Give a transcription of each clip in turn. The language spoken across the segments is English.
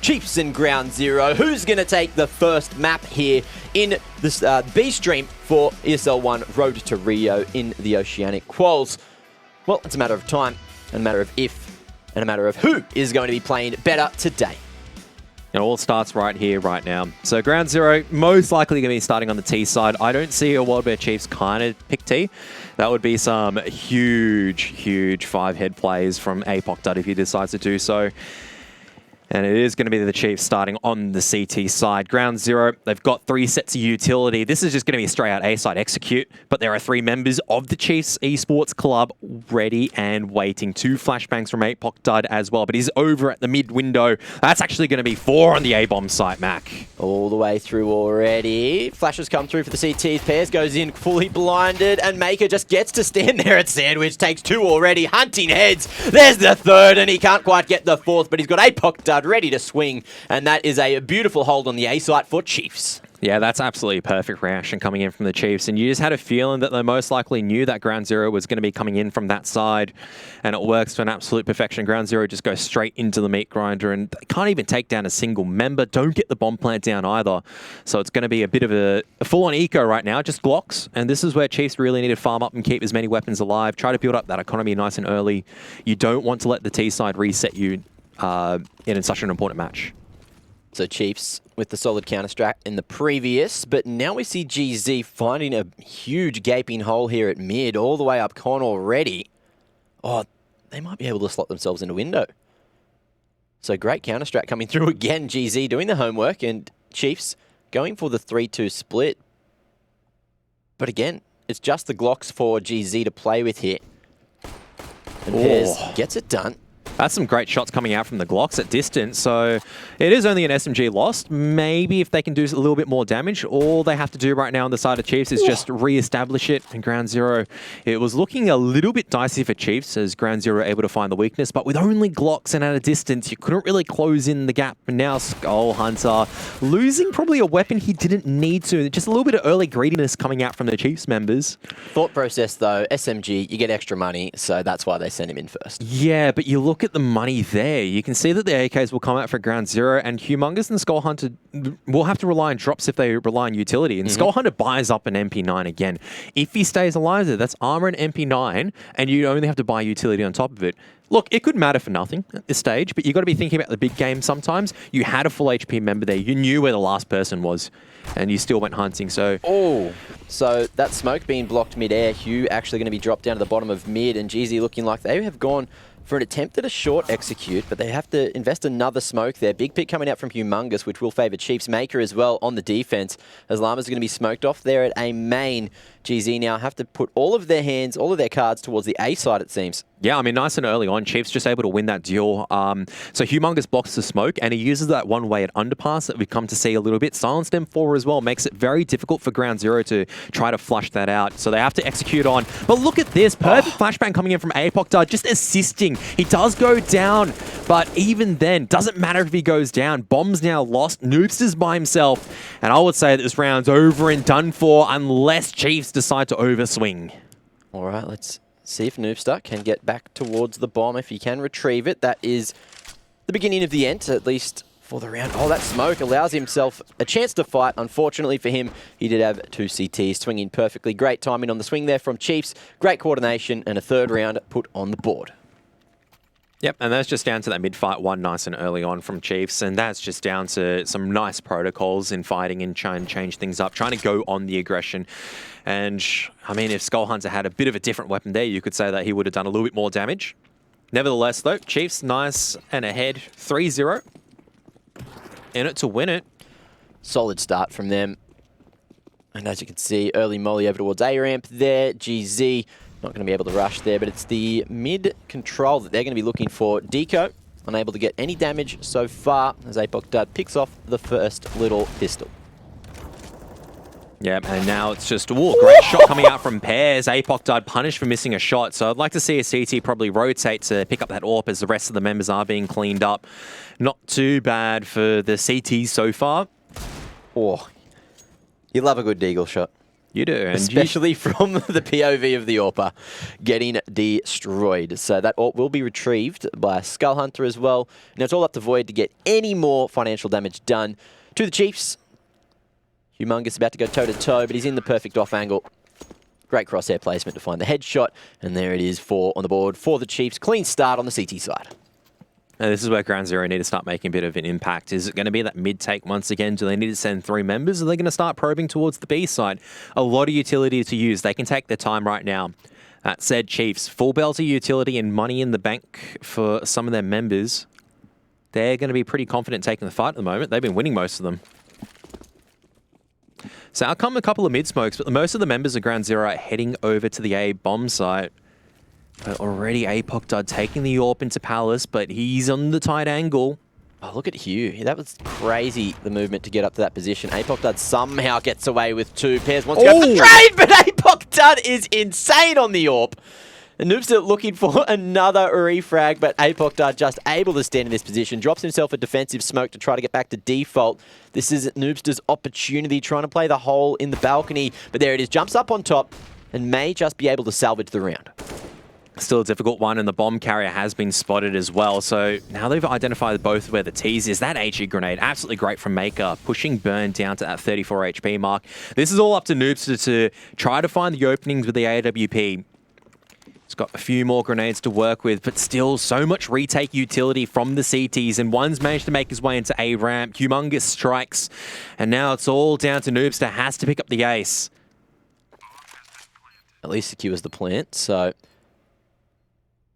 Chiefs in ground zero. Who's going to take the first map here in this B stream for ESL 1 Road to Rio in the Oceanic Quals? Well, it's a matter of time, and a matter of if, and a matter of who is going to be playing better today. It all starts right here, right now. So ground zero, most likely going to be starting on the T side. I don't see a world where Chiefs kind of pick T. That would be some huge, huge 5-head plays from Apoc Dud if he decides to do so. And it is going to be the Chiefs starting on the CT side. Ground zero, they've got 3 sets of utility. This is just going to be a straight out A side execute, but there are 3 members of the Chiefs Esports Club ready and waiting. 2 flashbangs from Apoc Dud as well, but he's over at the mid window. That's actually going to be 4 on the A-bomb site, Mac. All the way through already. Flashes come through for the CTs. Pairs goes in fully blinded, and Maker just gets to stand there at Sandwich. Takes 2 already. Hunting heads. There's the 3rd, and he can't quite get the 4th, but he's got Apoc Dud ready to swing, and that is a beautiful hold on the A site for Chiefs. Yeah, that's absolutely perfect reaction coming in from the Chiefs, and you just had a feeling that they most likely knew that ground zero was going to be coming in from that side, and it works to an absolute perfection. Ground zero just goes straight into the meat grinder, and they can't even take down a single member, don't get the bomb plant down either, so it's going to be a bit of a full-on eco right now, just Glocks, and this is where Chiefs really need to farm up and keep as many weapons alive, try to build up that economy nice and early. You don't want to let the T side reset you in such an important match. So Chiefs with the solid counter-strat in the previous, but now we see GZ finding a huge gaping hole here at mid, all the way up con already. Oh, they might be able to slot themselves in a window. So great counter-strat coming through again. GZ doing the homework, and Chiefs going for the 3-2 split. But again, it's just the Glocks for GZ to play with here. And Pairs gets it done. That's some great shots coming out from the Glocks at distance, so it is only an SMG lost. Maybe if they can do a little bit more damage, all they have to do right now on the side of Chiefs is just re-establish it. And ground zero, it was looking a little bit dicey for Chiefs as ground zero were able to find the weakness, but with only Glocks and at a distance, you couldn't really close in the gap. And now Skull Hunter losing probably a weapon he didn't need to. Just a little bit of early greediness coming out from the Chiefs members. Thought process though, SMG, you get extra money, so that's why they send him in first. Yeah, but you look at the money there. You can see that the AKs will come out for ground zero, and Humongous and Skull Hunter will have to rely on drops if they rely on utility. And Skull Hunter buys up an MP9 again. If he stays alive there, that's armor and MP9, and you only have to buy utility on top of it. Look, it could matter for nothing at this stage, but you've got to be thinking about the big game sometimes. You had a full HP member there. You knew where the last person was, and you still went hunting. So so that smoke being blocked mid-air, Hugh actually going to be dropped down to the bottom of mid, and GZ looking like they have gone for an attempt at a short execute, but they have to invest another smoke there. Big pick coming out from Humongous, which will favour Chiefs. Maker as well on the defense, as Llamas are going to be smoked off there at a main. GZ now have to put all of their hands, all of their cards towards the A side, it seems. Yeah, I mean, nice and early on, Chiefs just able to win that duel. So Humongous blocks the smoke, and he uses that one-way at underpass that we've come to see a little bit. Silence them 4 as well, makes it very difficult for ground zero to try to flush that out. So they have to execute on. But look at this, perfect flashbang coming in from Apoc Dud, just assisting. He does go down, but even then, doesn't matter if he goes down. Bomb's now lost, Noobster's by himself, and I would say that this round's over and done for unless Chiefs decide to overswing. All right, let's see if Noobster can get back towards the bomb. If he can retrieve it, that is the beginning of the end, at least for the round. Oh, that smoke allows himself a chance to fight. Unfortunately for him, he did have 2 CTs swinging perfectly. Great timing on the swing there from Chiefs. Great coordination, and a 3rd round put on the board. Yep, and that's just down to that mid-fight one nice and early on from Chiefs, and that's just down to some nice protocols in fighting and trying to change things up, trying to go on the aggression. And, I mean, if Skull Hunter had a bit of a different weapon there, you could say that he would have done a little bit more damage. Nevertheless, though, Chiefs nice and ahead, 3-0. In it to win it. Solid start from them. And as you can see, early molly over towards A-ramp there. GZ not going to be able to rush there, but it's the mid control that they're going to be looking for. Deco, unable to get any damage so far, as Apoc Dud picks off the first little pistol. Yeah, and now it's just, great shot coming out from Pairs. Apoc Dud punished for missing a shot, so I'd like to see a CT probably rotate to pick up that AWP as the rest of the members are being cleaned up. Not too bad for the CTs so far. Oh, you love a good deagle shot. You do. And especially from the POV of the AWPer getting destroyed. So that AWP will be retrieved by a Skull Hunter as well. Now it's all up to Void to get any more financial damage done to the Chiefs. Humongous about to go toe-to-toe, but he's in the perfect off angle. Great crosshair placement to find the headshot. And there it is, 4 on the board for the Chiefs. Clean start on the CT side. And this is where Ground Zero need to start making a bit of an impact. Is it going to be that mid-take once again? Do they need to send 3 members? Are they going to start probing towards the B side? A lot of utility to use. They can take their time right now. That said, Chiefs, full belter utility and money in the bank for some of their members. They're going to be pretty confident taking the fight at the moment. They've been winning most of them. So out come a couple of mid-smokes, but most of the members of Ground Zero are heading over to the A bomb site. But already Apocdud taking the AWP into Palace, but he's on the tight angle. Oh, look at Hugh. That was crazy, the movement to get up to that position. Apocdud somehow gets away with 2 pairs. Wants to go for the trade, but Apocdud is insane on the AWP. And Noobster looking for another refrag, but Apocdud just able to stand in this position. Drops himself a defensive smoke to try to get back to default. This is Noobster's opportunity, trying to play the hole in the balcony. But there it is, jumps up on top and may just be able to salvage the round. Still a difficult one, and the bomb carrier has been spotted as well. So now they've identified both where the tease is. That HE grenade, absolutely great from Maker, pushing Burn down to that 34 HP mark. This is all up to Noobster to try to find the openings with the AWP. He's got a few more grenades to work with, but still so much retake utility from the CTs, and one's managed to make his way into A ramp. Humongous strikes, and now it's all down to Noobster. Has to pick up the ace. At least secures the plant, so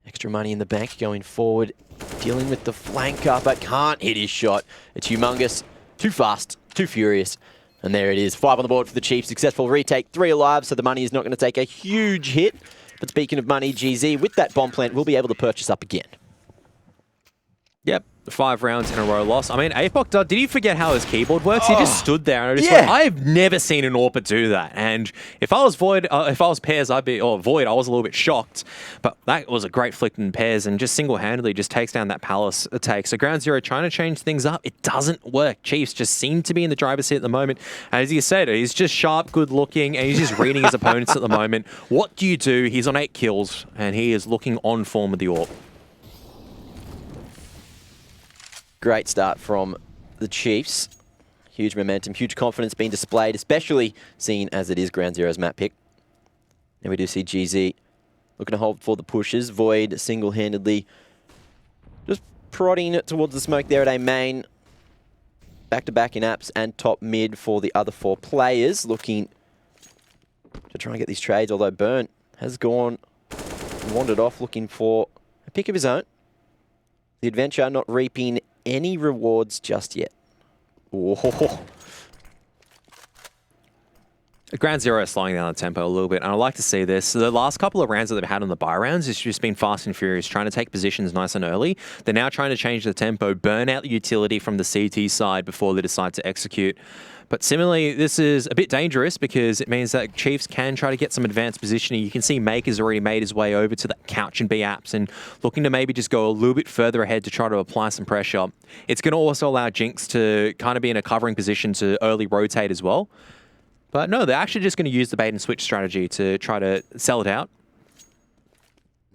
extra money in the bank going forward, dealing with the flanker, but can't hit his shot. It's Humongous, too fast, too furious. And there it is, 5 on the board for the Chiefs. Successful retake, 3 alive, so the money is not going to take a huge hit. But speaking of money, GZ, with that bomb plant, will be able to purchase up again. Yep. 5 rounds in a row loss. I mean, Apocdud, did he forget how his keyboard works? He just stood there and I just went, I've never seen an AWPer do that. And if I was Void, if I was Pairs, Void, I was a little bit shocked. But that was a great flick in Pairs and just single-handedly just takes down that Palace take. So Ground Zero trying to change things up. It doesn't work. Chiefs just seem to be in the driver's seat at the moment. As you said, he's just sharp, good looking, and he's just reading his opponents at the moment. What do you do? He's on 8 kills and he is looking on form with the AWP. Great start from the Chiefs. Huge momentum, huge confidence being displayed, especially seen as it is Ground Zero's map pick. And we do see GZ looking to hold for the pushes. Void single-handedly just prodding towards the smoke there at A main. Back-to-back in apps and top mid for the other 4 players. Looking to try and get these trades, although Burnt has wandered off looking for a pick of his own. The adventure not reaping any rewards just yet. Whoa. Ground Zero is slowing down the tempo a little bit, and I like to see this. So the last couple of rounds that they've had on the buy rounds has just been fast and furious, trying to take positions nice and early. They're now trying to change the tempo, burn out the utility from the CT side before they decide to execute. But similarly, this is a bit dangerous because it means that Chiefs can try to get some advanced positioning. You can see Maker's already made his way over to that couch and B apps and looking to maybe just go a little bit further ahead to try to apply some pressure. It's going to also allow Jinx to kind of be in a covering position to early rotate as well. But no, they're actually just going to use the bait and switch strategy to try to sell it out.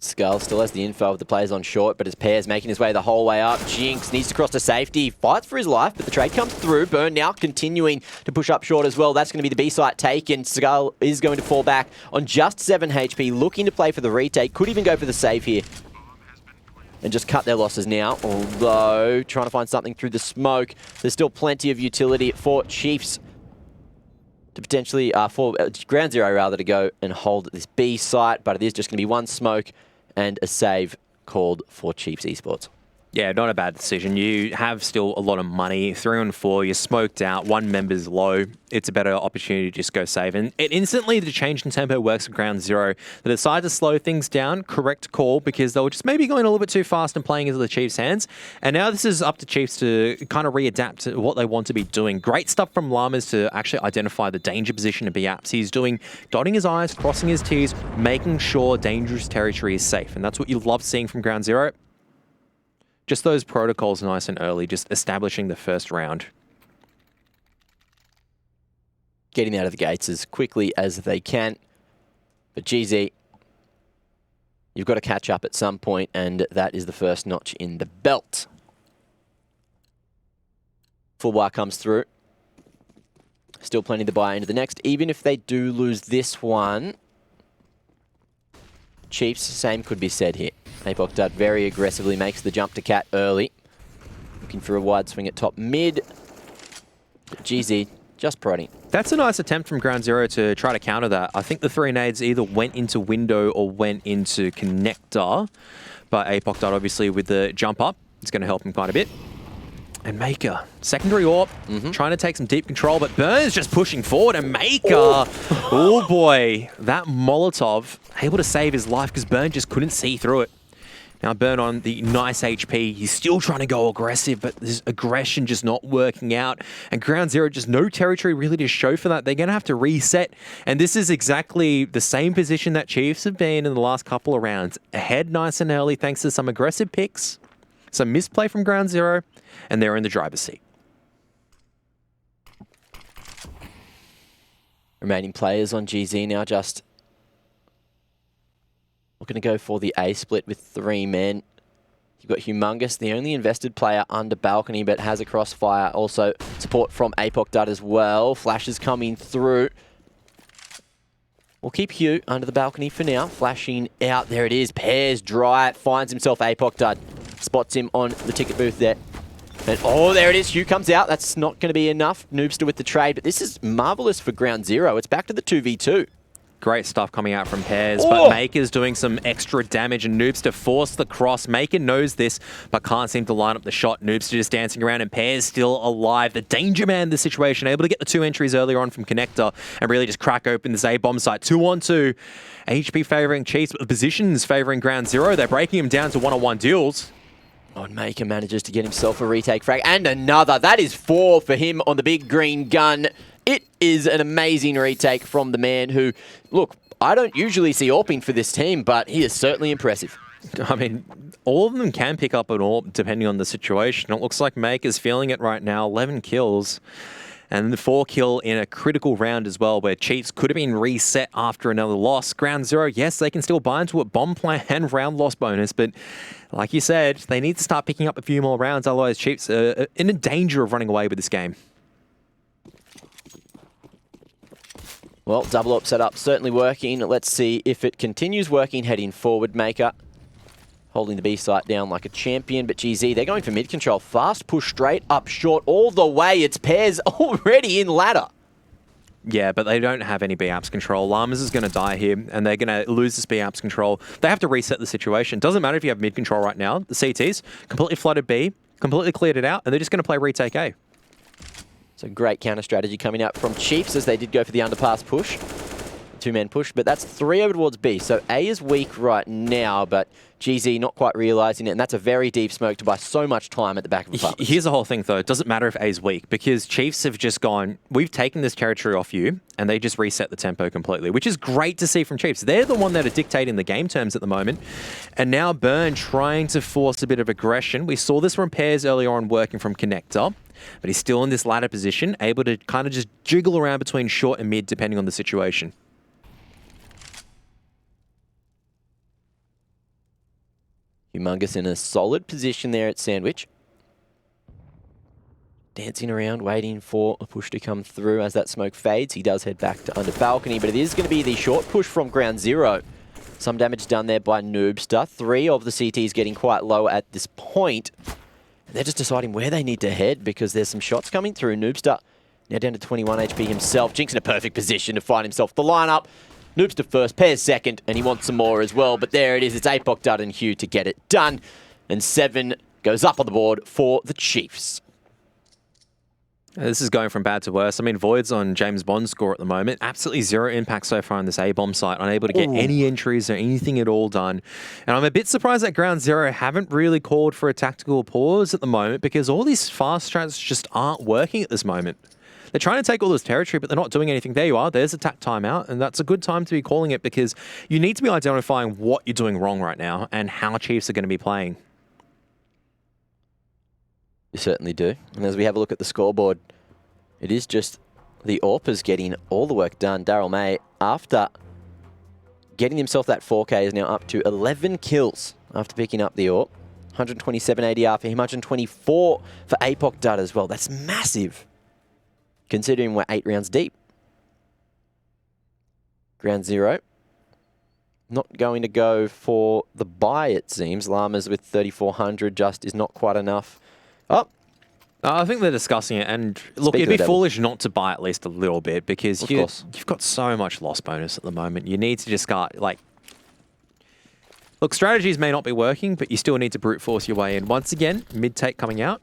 Skull still has the info of the players on short, but his Pairs making his way the whole way up. Jinx needs to cross to safety, fights for his life, but the trade comes through. Burn now continuing to push up short as well. That's going to be the B site taken. Skull is going to fall back on just 7 HP, looking to play for the retake. Could even go for the save here and just cut their losses now. Although, trying to find something through the smoke. There's still plenty of utility for Chiefs to potentially, for Ground Zero rather, to go and hold this B site, but it is just going to be 1 smoke and a save called for Chiefs Esports. Yeah, not a bad decision. You have still a lot of money. 3 on 4, you're smoked out. 1 member's low. It's a better opportunity to just go save. And it instantly, the change in tempo works for Ground Zero. They decide to slow things down. Correct call, because they were just maybe going a little bit too fast and playing into the Chiefs' hands. And now this is up to Chiefs to kind of readapt to what they want to be doing. Great stuff from Llamas to actually identify the danger position of B-Apps. He's dotting his I's, crossing his T's, making sure dangerous territory is safe. And that's what you love seeing from Ground Zero. Just those protocols nice and early, just establishing the first round. getting out of the gates as quickly as they can. But GZ, you've got to catch up at some point, and that is the first notch in the belt. Full bar comes through. Still plenty to buy into the next. Even if they do lose this one, Chiefs, same could be said here. Apoc Dud very aggressively makes the jump to Cat early. Looking for a wide swing at top mid. GZ just prodding. That's a nice attempt from Ground Zero to try to counter that. I think the 3 nades either went into window or went into connector. But Apoc Dud obviously with the jump up, it's going to help him quite a bit. And Maker, secondary AWP, trying to take some deep control, but Burns just pushing forward, and Maker, oh boy, that Molotov, able to save his life because Burn just couldn't see through it. Now Burn on the nice HP, he's still trying to go aggressive, but this aggression just not working out. And Ground Zero, just no territory really to show for that. They're going to have to reset. And this is exactly the same position that Chiefs have been in the last couple of rounds. Ahead nice and early thanks to some aggressive picks, some misplay from Ground Zero, and they're in the driver's seat. Remaining players on GZ now just looking to go for the A split with 3 men. You've got Humongous, the only invested player under balcony, but has a crossfire. Also support from Apoc Dud as well. Flashes coming through. We'll keep Hugh under the balcony for now. Flashing out. There it is. Pairs dry. Finds himself Apoc Dud. Spots him on the ticket booth there. And oh, there it is. Hugh comes out. That's not going to be enough. Noobster with the trade. But this is marvelous for Ground Zero. It's back to the 2v2. Great stuff coming out from Pairs, but Maker's doing some extra damage, and Noobster forced the cross. Maker knows this, but can't seem to line up the shot. Noobster just dancing around, and Pairs still alive. The danger man in the situation, able to get the 2 entries earlier on from Connector and really just crack open this A-bomb site. 2-on-2. HP favouring Chiefs, but the positions favouring Ground Zero. They're breaking him down to 1-on-1 duels. Oh, Maker manages to get himself a retake frag, and another. That is 4 for him on the big green gun. It is an amazing retake from the man who, look, I don't usually see AWPing for this team, but he is certainly impressive. I mean, all of them can pick up an AWP depending on the situation. It looks like Maker's feeling it right now. 11 kills. And the 4 kill in a critical round as well, where Chiefs could have been reset after another loss. Ground Zero, yes, they can still buy into a bomb plan and round loss bonus, but like you said, they need to start picking up a few more rounds, otherwise Chiefs are in danger of running away with this game. Well, double up setup certainly working. Let's see if it continues working heading forward. Maker holding the B site down like a champion, but GZ, they're going for mid control. Fast push straight up short all the way. It's Pairs already in ladder. Yeah, but they don't have any B-apps control. Llamas is going to die here, and they're going to lose this B-apps control. They have to reset the situation. Doesn't matter if you have mid control right now. The CTs completely flooded B, completely cleared it out, and they're just going to play retake A. So great counter strategy coming out from Chiefs as they did go for the underpass push. 2-man push, but that's 3 over towards B. So A is weak right now, but GZ not quite realising it, and that's a very deep smoke to buy so much time at the back of the apartment. Here's the whole thing, though. It doesn't matter if A is weak, because Chiefs have just gone, we've taken this territory off you, and they just reset the tempo completely, which is great to see from Chiefs. They're the one that are dictating the game terms at the moment. And now Burn trying to force a bit of aggression. We saw this from Pairs earlier on working from Connector, but he's still in this ladder position, able to kind of just jiggle around between short and mid depending on the situation. Humongous in a solid position there at Sandwich. Dancing around, waiting for a push to come through. As that smoke fades, he does head back to under balcony, but it is going to be the short push from Ground Zero. Some damage done there by Noobster. 3 of the CTs getting quite low at this point. And they're just deciding where they need to head because there's some shots coming through. Noobster now down to 21 HP himself. Jinx in a perfect position to find himself the lineup. Noobster first, Pairs second, and he wants some more as well. But there it is. It's Apoc Dud and Hugh to get it done. And 7 goes up on the board for the Chiefs. This is going from bad to worse. I mean, Void's on James Bond's score at the moment. Absolutely 0 impact so far on this A-bomb site. Unable to get any entries or anything at all done. And I'm a bit surprised that Ground Zero haven't really called for a tactical pause at the moment because all these fast strats just aren't working at this moment. They're trying to take all this territory, but they're not doing anything. There you are. There's a tap timeout, and that's a good time to be calling it because you need to be identifying what you're doing wrong right now and how Chiefs are going to be playing. You certainly do. And as we have a look at the scoreboard, it is just the AWPers getting all the work done. Daryl May, after getting himself that 4K, is now up to 11 kills after picking up the AWP. 127 ADR for him, 124 for Apoc Dud as well. That's massive, considering we're 8 rounds deep. Ground zero. Not going to go for the buy, it seems. Llamas with 3,400 just is not quite enough. Oh, I think they're discussing it, and look, it'd be foolish not to buy at least a little bit, because you've got so much loss bonus at the moment. You need to just start, like... Look, strategies may not be working, but you still need to brute force your way in. Once again, mid-take coming out.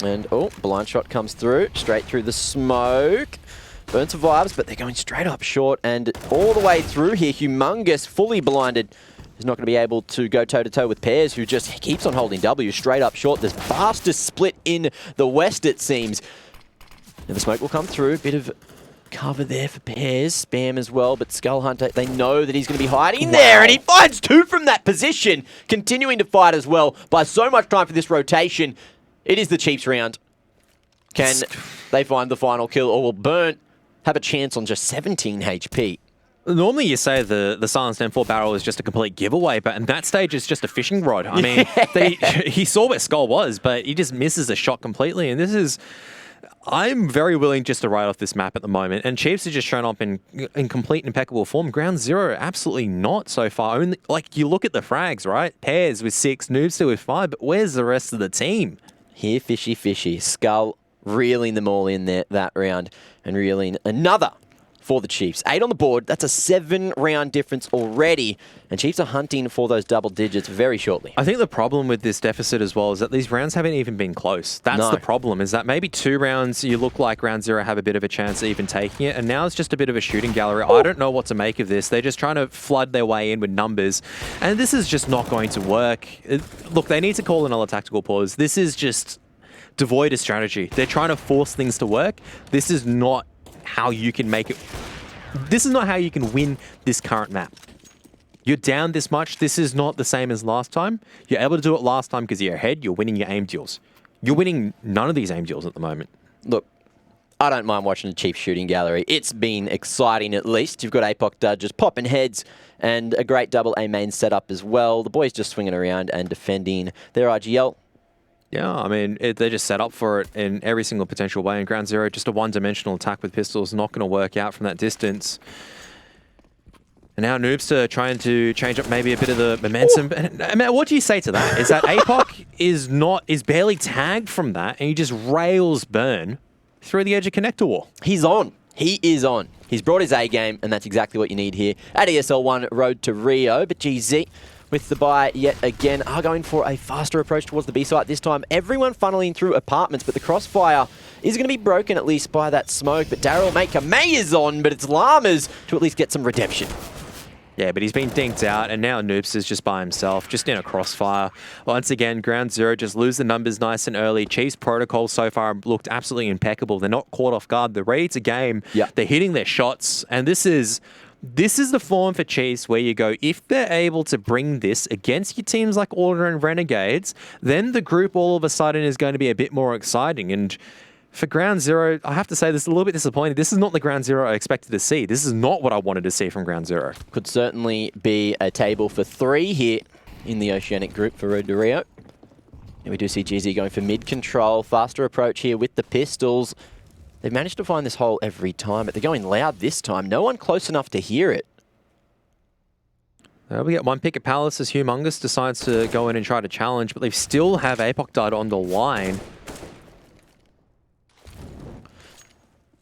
And, oh, blind shot comes through, straight through the smoke. Burn survives, but they're going straight up short and all the way through here. Humongous, fully blinded, is not going to be able to go toe-to-toe with Pears, who just keeps on holding W straight up short. The fastest split in the West, it seems. And the smoke will come through. A bit of cover there for Pears. Spam as well, but Skull Hunter, they know that he's going to be hiding there, and he finds 2 from that position, continuing to fight as well. By so much time for this rotation, it is the Chiefs round. Can they find the final kill, or will Burnt have a chance on just 17 HP? Normally you say the silenced M4 barrel is just a complete giveaway, but in that stage it's just a fishing rod. I mean, he saw where Skull was, but he just misses the shot completely. And this is... I'm very willing just to write off this map at the moment. And Chiefs have just shown up in complete impeccable form. Ground zero, absolutely not so far. Only, like, you look at the frags, right? Pears with 6, Noobster with 5, but where's the rest of the team? Here, fishy, fishy. Skull reeling them all in there that round, and reeling another for the Chiefs. 8 on the board. That's a 7-round difference already, and Chiefs are hunting for those double digits very shortly. I think the problem with this deficit as well is that these rounds haven't even been close. That's the problem, is that maybe 2 rounds you look like round zero have a bit of a chance of even taking it, and now it's just a bit of a shooting gallery. I don't know what to make of this. They're just trying to flood their way in with numbers, and this is just not going to work. Look, they need to call another tactical pause. This is just devoid of strategy. They're trying to force things to work. This is not how you can make it. This is not how you can win this current map. You're down this much. This is not the same as last time. You're able to do it last time because you're ahead. You're winning your aim deals. You're winning none of these aim deals at the moment. Look, I don't mind watching the Chiefs shooting gallery. It's been exciting at least. You've got Apoc Dud just popping heads, and a great double A main setup as well. The boys just swinging around and defending their RGL. Yeah, I mean, they just set up for it in every single potential way. In ground zero, just a one-dimensional attack with pistols, not going to work out from that distance. And now Noobster trying to change up maybe a bit of the momentum. I mean, what do you say to that? Is that Apoc is barely tagged from that, and he just rails Burn through the edge of connector wall. He's on. He is on. He's brought his A game, and that's exactly what you need here at ESL 1 Road to Rio. But GZ, with the buy yet again, are going for a faster approach towards the B site this time. Everyone funneling through apartments, but the crossfire is going to be broken at least by that smoke. But Daryl May is on, but it's Llamas to at least get some redemption. Yeah, but he's been dinked out, and now Noops is just by himself, just in a crossfire. Once again, ground zero, just lose the numbers nice and early. Chiefs' protocol so far looked absolutely impeccable. They're not caught off guard. They're ready to game. Yep. They're hitting their shots, and this is the form for Chiefs where you go, if they're able to bring this against your teams like Order and Renegades, then the group all of a sudden is going to be a bit more exciting. And for ground zero, I have to say this is a little bit disappointing. This is not the ground zero I expected to see. This is not what I wanted to see from ground zero. Could certainly be a table for 3 here in the Oceanic group for Road to Rio. And we do see GZ going for mid control, faster approach here with the pistols. They've managed to find this hole every time, but they're going loud this time. No one close enough to hear it. We get one pick at Palace as Humongous decides to go in and try to challenge, but they still have Apoc Dud on the line.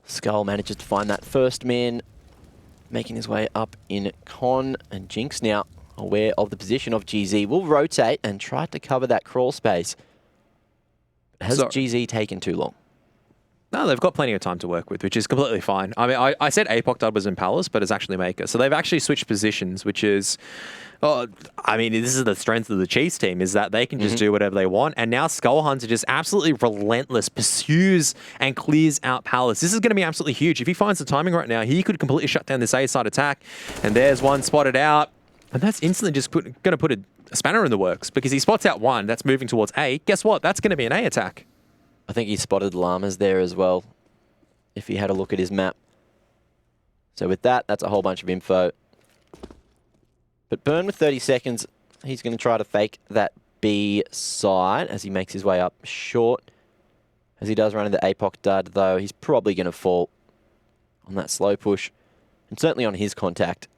Skull manages to find that first man, making his way up in Con, and Jinx now aware of the position of GZ. Will rotate and try to cover that crawl space. Has GZ taken too long? No, they've got plenty of time to work with, which is completely fine. I mean, I said Apoc Dud was in Palace, but it's actually Maker. So they've actually switched positions, which is... I mean, this is the strength of the Chiefs team, is that they can just do whatever they want. And now Skull Hunter just absolutely relentless, pursues and clears out Palace. This is going to be absolutely huge. If he finds the timing right now, he could completely shut down this A-side attack. And there's one spotted out. And that's instantly just going to put a spanner in the works, because he spots out one that's moving towards A. Guess what? That's going to be an A attack. I think he spotted Llamas there as well. if he had a look at his map. So with that, that's a whole bunch of info. But Burn with 30 seconds, he's going to try to fake that B side as he makes his way up short. As he does run into Apoc Dud, though, he's probably going to fall on that slow push. And certainly on his contact.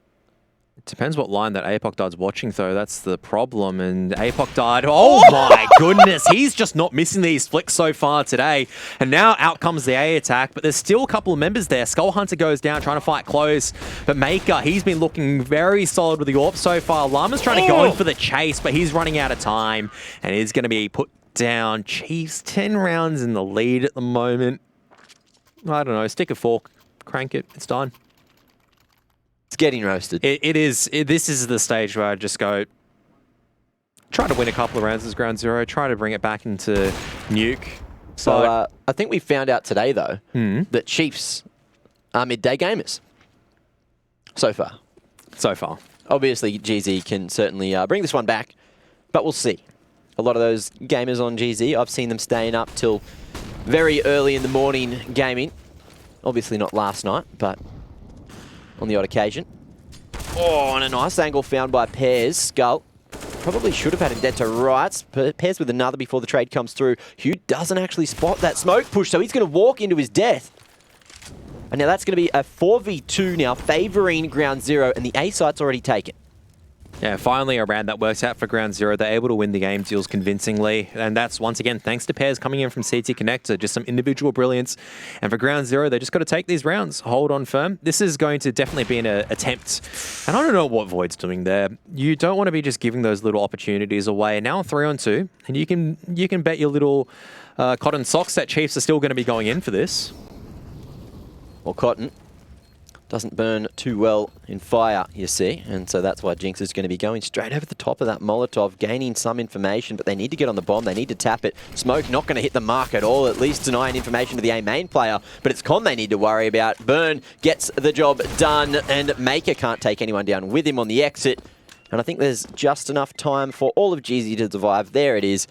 It depends what line that Apoc Dud's watching, though. That's the problem. And Apoc Dud, oh my goodness, he's just not missing these flicks so far today. And now out comes the A attack, but there's still a couple of members there. Skull Hunter goes down, trying to fight close. But Maker, he's been looking very solid with the AWP so far. Llama's trying to go in for the chase, but he's running out of time. And he's going to be put down. Chiefs, 10 rounds in the lead at the moment. I don't know, stick a fork, crank it, it's done. It's getting roasted. It is. This is the stage where I just go, try to win a couple of rounds as ground zero, try to bring it back into nuke. So I think we found out today, though, that Chiefs are midday gamers. So far. So far. Obviously, GZ can certainly bring this one back, but we'll see. A lot of those gamers on GZ, I've seen them staying up till very early in the morning gaming. Obviously not last night, but on the odd occasion. Oh, and a nice angle found by Pears. Skull probably should have had him dead to rights. Pears with another before the trade comes through. Hugh doesn't actually spot that smoke push, so he's going to walk into his death. And now that's going to be a 4v2 now, favouring ground zero, and the A site's already taken. Yeah, finally a round that works out for ground zero. They're able to win the game deals convincingly. And that's, once again, thanks to Pears coming in from CT Connector. Just some individual brilliance. And for ground zero, they just got to take these rounds. Hold on firm. This is going to definitely be an attempt. And I don't know what Void's doing there. You don't want to be just giving those little opportunities away. Now 3-on-2. And you can bet your little cotton socks that Chiefs are still going to be going in for this. Well, Cotton doesn't burn too well in fire, you see, and so that's why Jinx is going to be going straight over the top of that Molotov, gaining some information, but they need to get on the bomb, they need to tap it. Smoke not going to hit the mark at all, at least denying information to the A main player, but it's Con they need to worry about. Burn gets the job done, and Maker can't take anyone down with him on the exit, and I think there's just enough time for all of GZ to survive. There it is.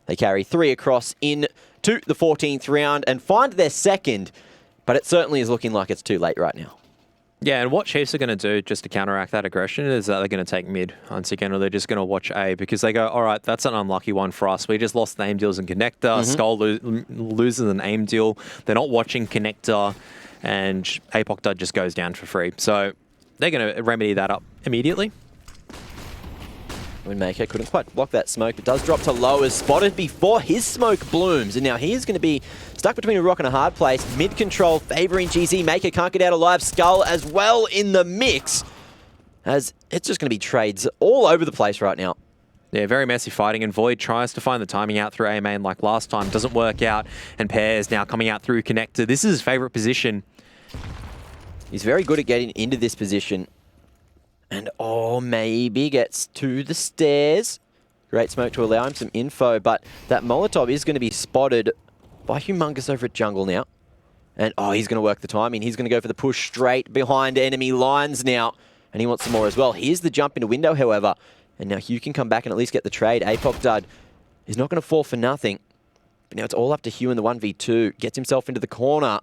They carry 3 across into the 14th round and find their second, but it certainly is looking like it's too late right now. Yeah, and what Chiefs are going to do just to counteract that aggression is that they're going to take mid once again, or they're just going to watch A, because they go, all right, that's an unlucky one for us. We just lost the aim deals in Connector. Skull loses an aim deal. They're not watching Connector, and Apoc Dud just goes down for free. So they're going to remedy that up immediately. Windmaker couldn't quite block that smoke, but does drop to low as spotted before his smoke blooms. And now he is going to be stuck between a rock and a hard place. Mid-control favouring GZ. Maker can't get out alive. Skull as well in the mix, as it's just going to be trades all over the place right now. Yeah, very messy fighting, and Void tries to find the timing out through A main like last time. Doesn't work out, and Pears now coming out through Connector. This is his favourite position. He's very good at getting into this position. And maybe gets to the stairs. Great smoke to allow him some info, but that Molotov is going to be spotted by Humongous over at jungle now. And he's going to work the timing. He's going to go for the push straight behind enemy lines now. And he wants some more as well. Here's the jump into window, however. And now Hugh can come back and at least get the trade. Apoc Dud is not going to fall for nothing. But now it's all up to Hugh in the 1v2. Gets himself into the corner.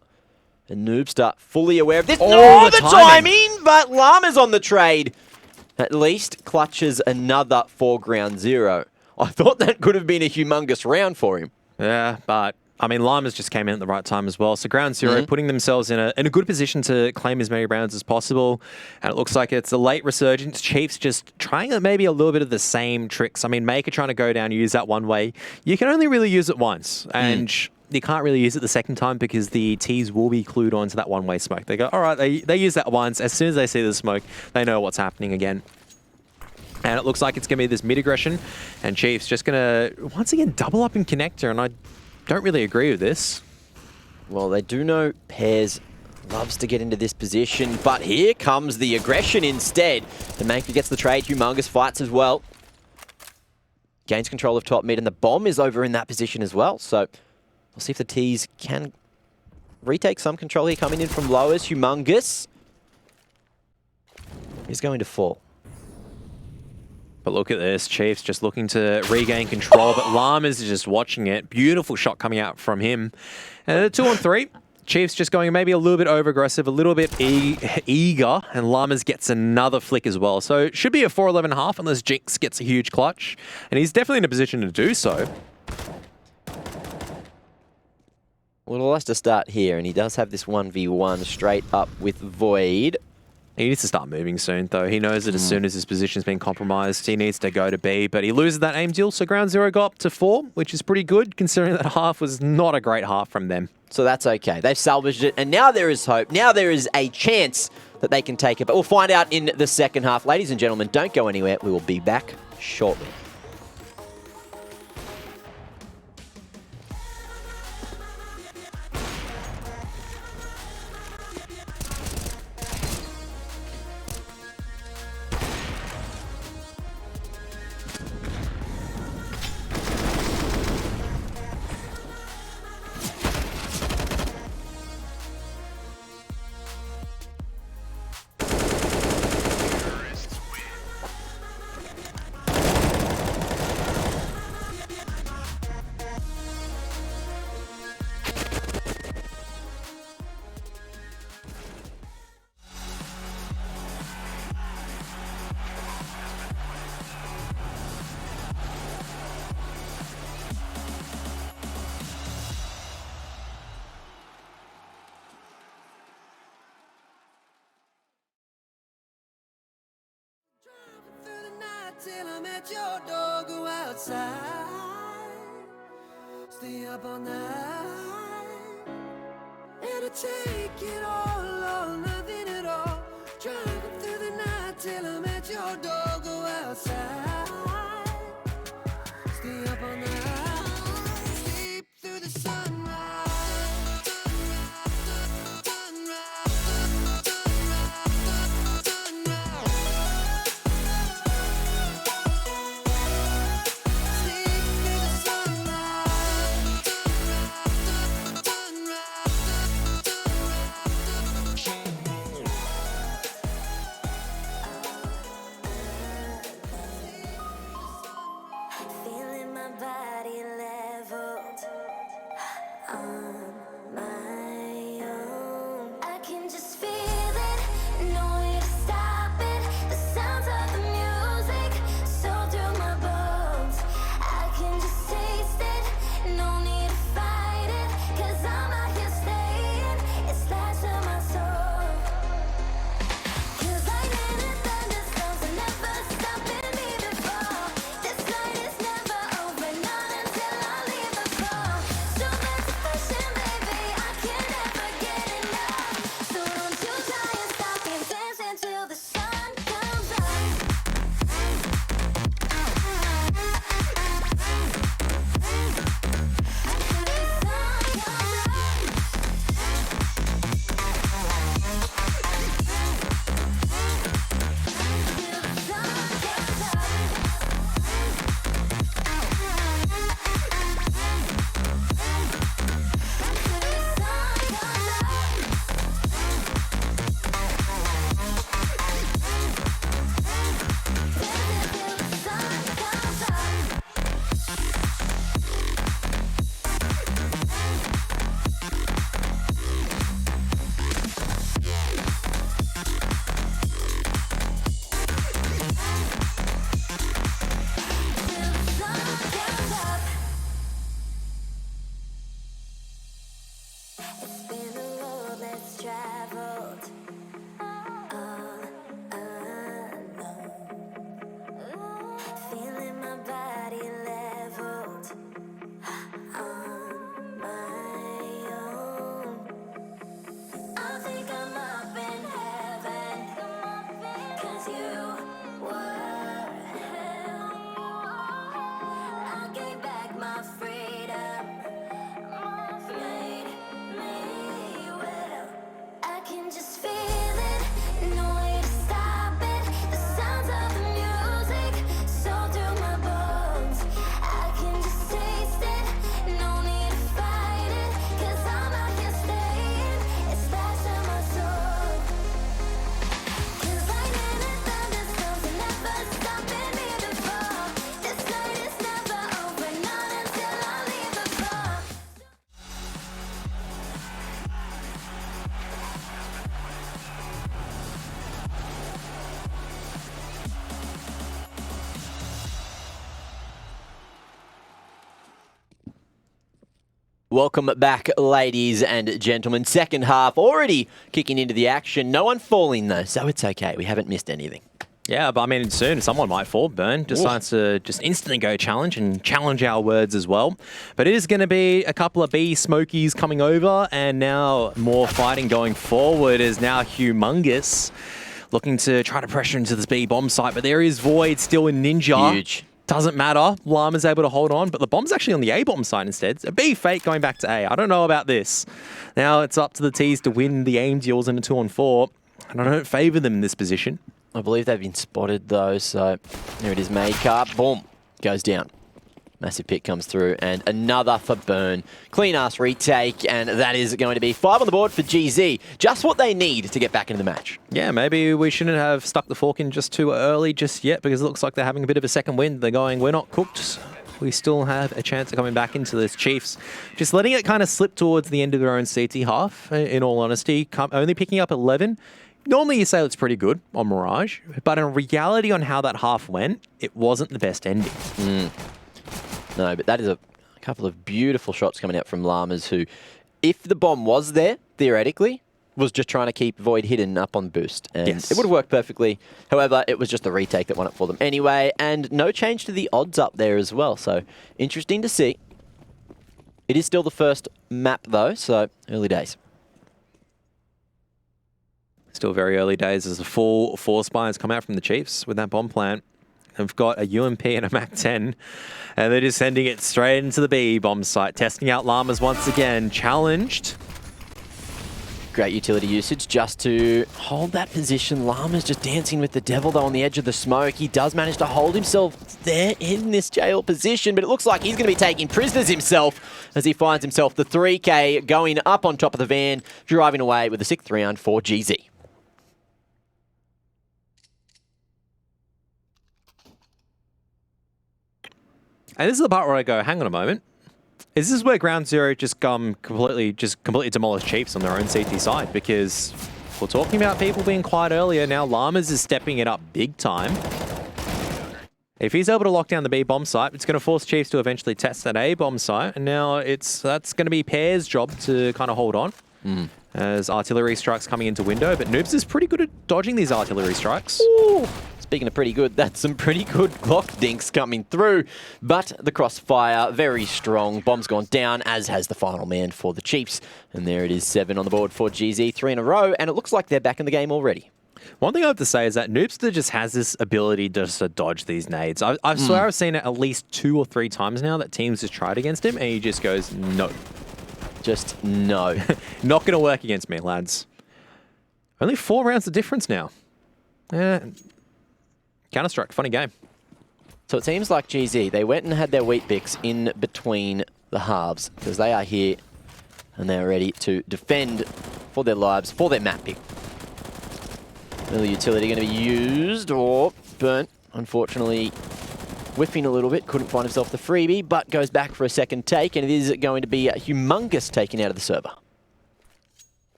And Noobstar fully aware of this. The timing! But Llama's on the trade. At least clutches another for ground zero. I thought that could have been a humongous round for him. Yeah, but I mean, Llamas just came in at the right time as well. So ground zero putting themselves in a good position to claim as many rounds as possible. And it looks like it's a late resurgence. Chiefs just trying maybe a little bit of the same tricks. I mean, Maker trying to go down, use that one way. You can only really use it once. And you can't really use it the second time because the T's will be clued on to that one-way smoke. They go, all right, they use that once. As soon as they see the smoke, they know what's happening again. And it looks like it's going to be this mid-aggression. And Chiefs just going to, once again, double up in Connector. And I don't really agree with this. Well, they do know Pears loves to get into this position. But here comes the aggression instead. The Maker gets the trade. Humongous fights as well. Gains control of top mid. And the bomb is over in that position as well. So we'll see if the T's can retake some control here. Coming in from lowers. Humongous is going to fall. But look at this. Chiefs just looking to regain control, but Llamas is just watching it. Beautiful shot coming out from him. And a 2-on-3. Chiefs just going maybe a little bit over-aggressive, a little bit eager, and Llamas gets another flick as well. So it should be a 4-11.5 unless Jinx gets a huge clutch, and he's definitely in a position to do so. Well, he has to start here, and he does have this 1v1 straight up with Void. He needs to start moving soon, though. He knows that as soon as his position's been compromised, he needs to go to B, but he loses that aim deal, so Ground Zero got up to 4, which is pretty good, considering that half was not a great half from them. So that's okay. They've salvaged it, and now there is hope. Now there is a chance that they can take it, but we'll find out in the second half. Ladies and gentlemen, don't go anywhere. We will be back shortly. Till I'm at your door, go outside, stay up all night, and I take it all or nothing at all. Driving through the night till I'm at your door, go outside, stay up all night, sleep through the sunrise. Welcome back, ladies and gentlemen. Second half already kicking into the action. No one falling, though, so it's okay. We haven't missed anything. Yeah, but I mean, soon someone might fall. Burn decides to just instantly go challenge and challenge our words as well. But it is going to be a couple of B Smokies coming over, and now more fighting going forward is now Humongous looking to try to pressure into this B bomb site. But there is Void still in Ninja. Huge. Doesn't matter. Llama's able to hold on, but the bomb's actually on the A bomb side instead. It's a B fake going back to A. I don't know about this. Now it's up to the T's to win the aim duels in a 2-on-4, and I don't favour them in this position. I believe they've been spotted, though, so there it is, makeup. Boom. Goes down. Massive pick comes through, and another for Burn. Clean-ass retake, and that is going to be 5 on the board for GZ. Just what they need to get back into the match. Yeah, maybe we shouldn't have stuck the fork in just too early just yet, because it looks like they're having a bit of a second wind. They're going, we're not cooked. We still have a chance of coming back into this. Chiefs just letting it kind of slip towards the end of their own CT half, in all honesty. Only picking up 11. Normally you say it's pretty good on Mirage, but in reality on how that half went, it wasn't the best ending. No, but that is a couple of beautiful shots coming out from Llamas, who, if the bomb was there, theoretically, was just trying to keep Void hidden up on boost. And Yes. it would have worked perfectly. However, it was just the retake that won it for them anyway, and no change to the odds up there as well. So, interesting to see. It is still the first map, though, so early days. Still very early days as the full 4 spines come out from the Chiefs with that bomb plant. They've got a UMP and a MAC-10, and they're just sending it straight into the B bomb site, testing out Llamas once again, challenged. Great utility usage just to hold that position. Llama's just dancing with the devil, though, on the edge of the smoke. He does manage to hold himself there in this jail position, but it looks like he's going to be taking prisoners himself as he finds himself the 3K going up on top of the van, driving away with the 6th round for GZ. And this is the part where I go, hang on a moment. Is this where Ground Zero just completely demolished Chiefs on their own CT side? Because we're talking about people being quiet earlier. Now Llamas is stepping it up big time. If he's able to lock down the B bomb site, it's going to force Chiefs to eventually test that A bomb site. And now that's going to be Pear's job to kind of hold on. As artillery strikes coming into window. But Noobs is pretty good at dodging these artillery strikes. Ooh. Speaking of pretty good, that's some pretty good Glock dinks coming through. But the crossfire, very strong. Bomb's gone down, as has the final man for the Chiefs. And there it is, 7 on the board for GZ, 3 in a row. And it looks like they're back in the game already. One thing I have to say is that Noobster just has this ability just to dodge these nades. I swear I've seen it at least 2 or 3 times now that teams just tried against him, and he just goes, no. Just no. Not going to work against me, lads. Only 4 rounds of difference now. Counter-Strike, funny game. So it seems like GZ, they went and had their wheat bix in between the halves, because they are here and they're ready to defend for their lives, for their map pick. Early utility going to be used, or burnt, unfortunately. Whiffing a little bit, couldn't find himself the freebie, but goes back for a second take, and it is going to be a Humongous taken out of the server.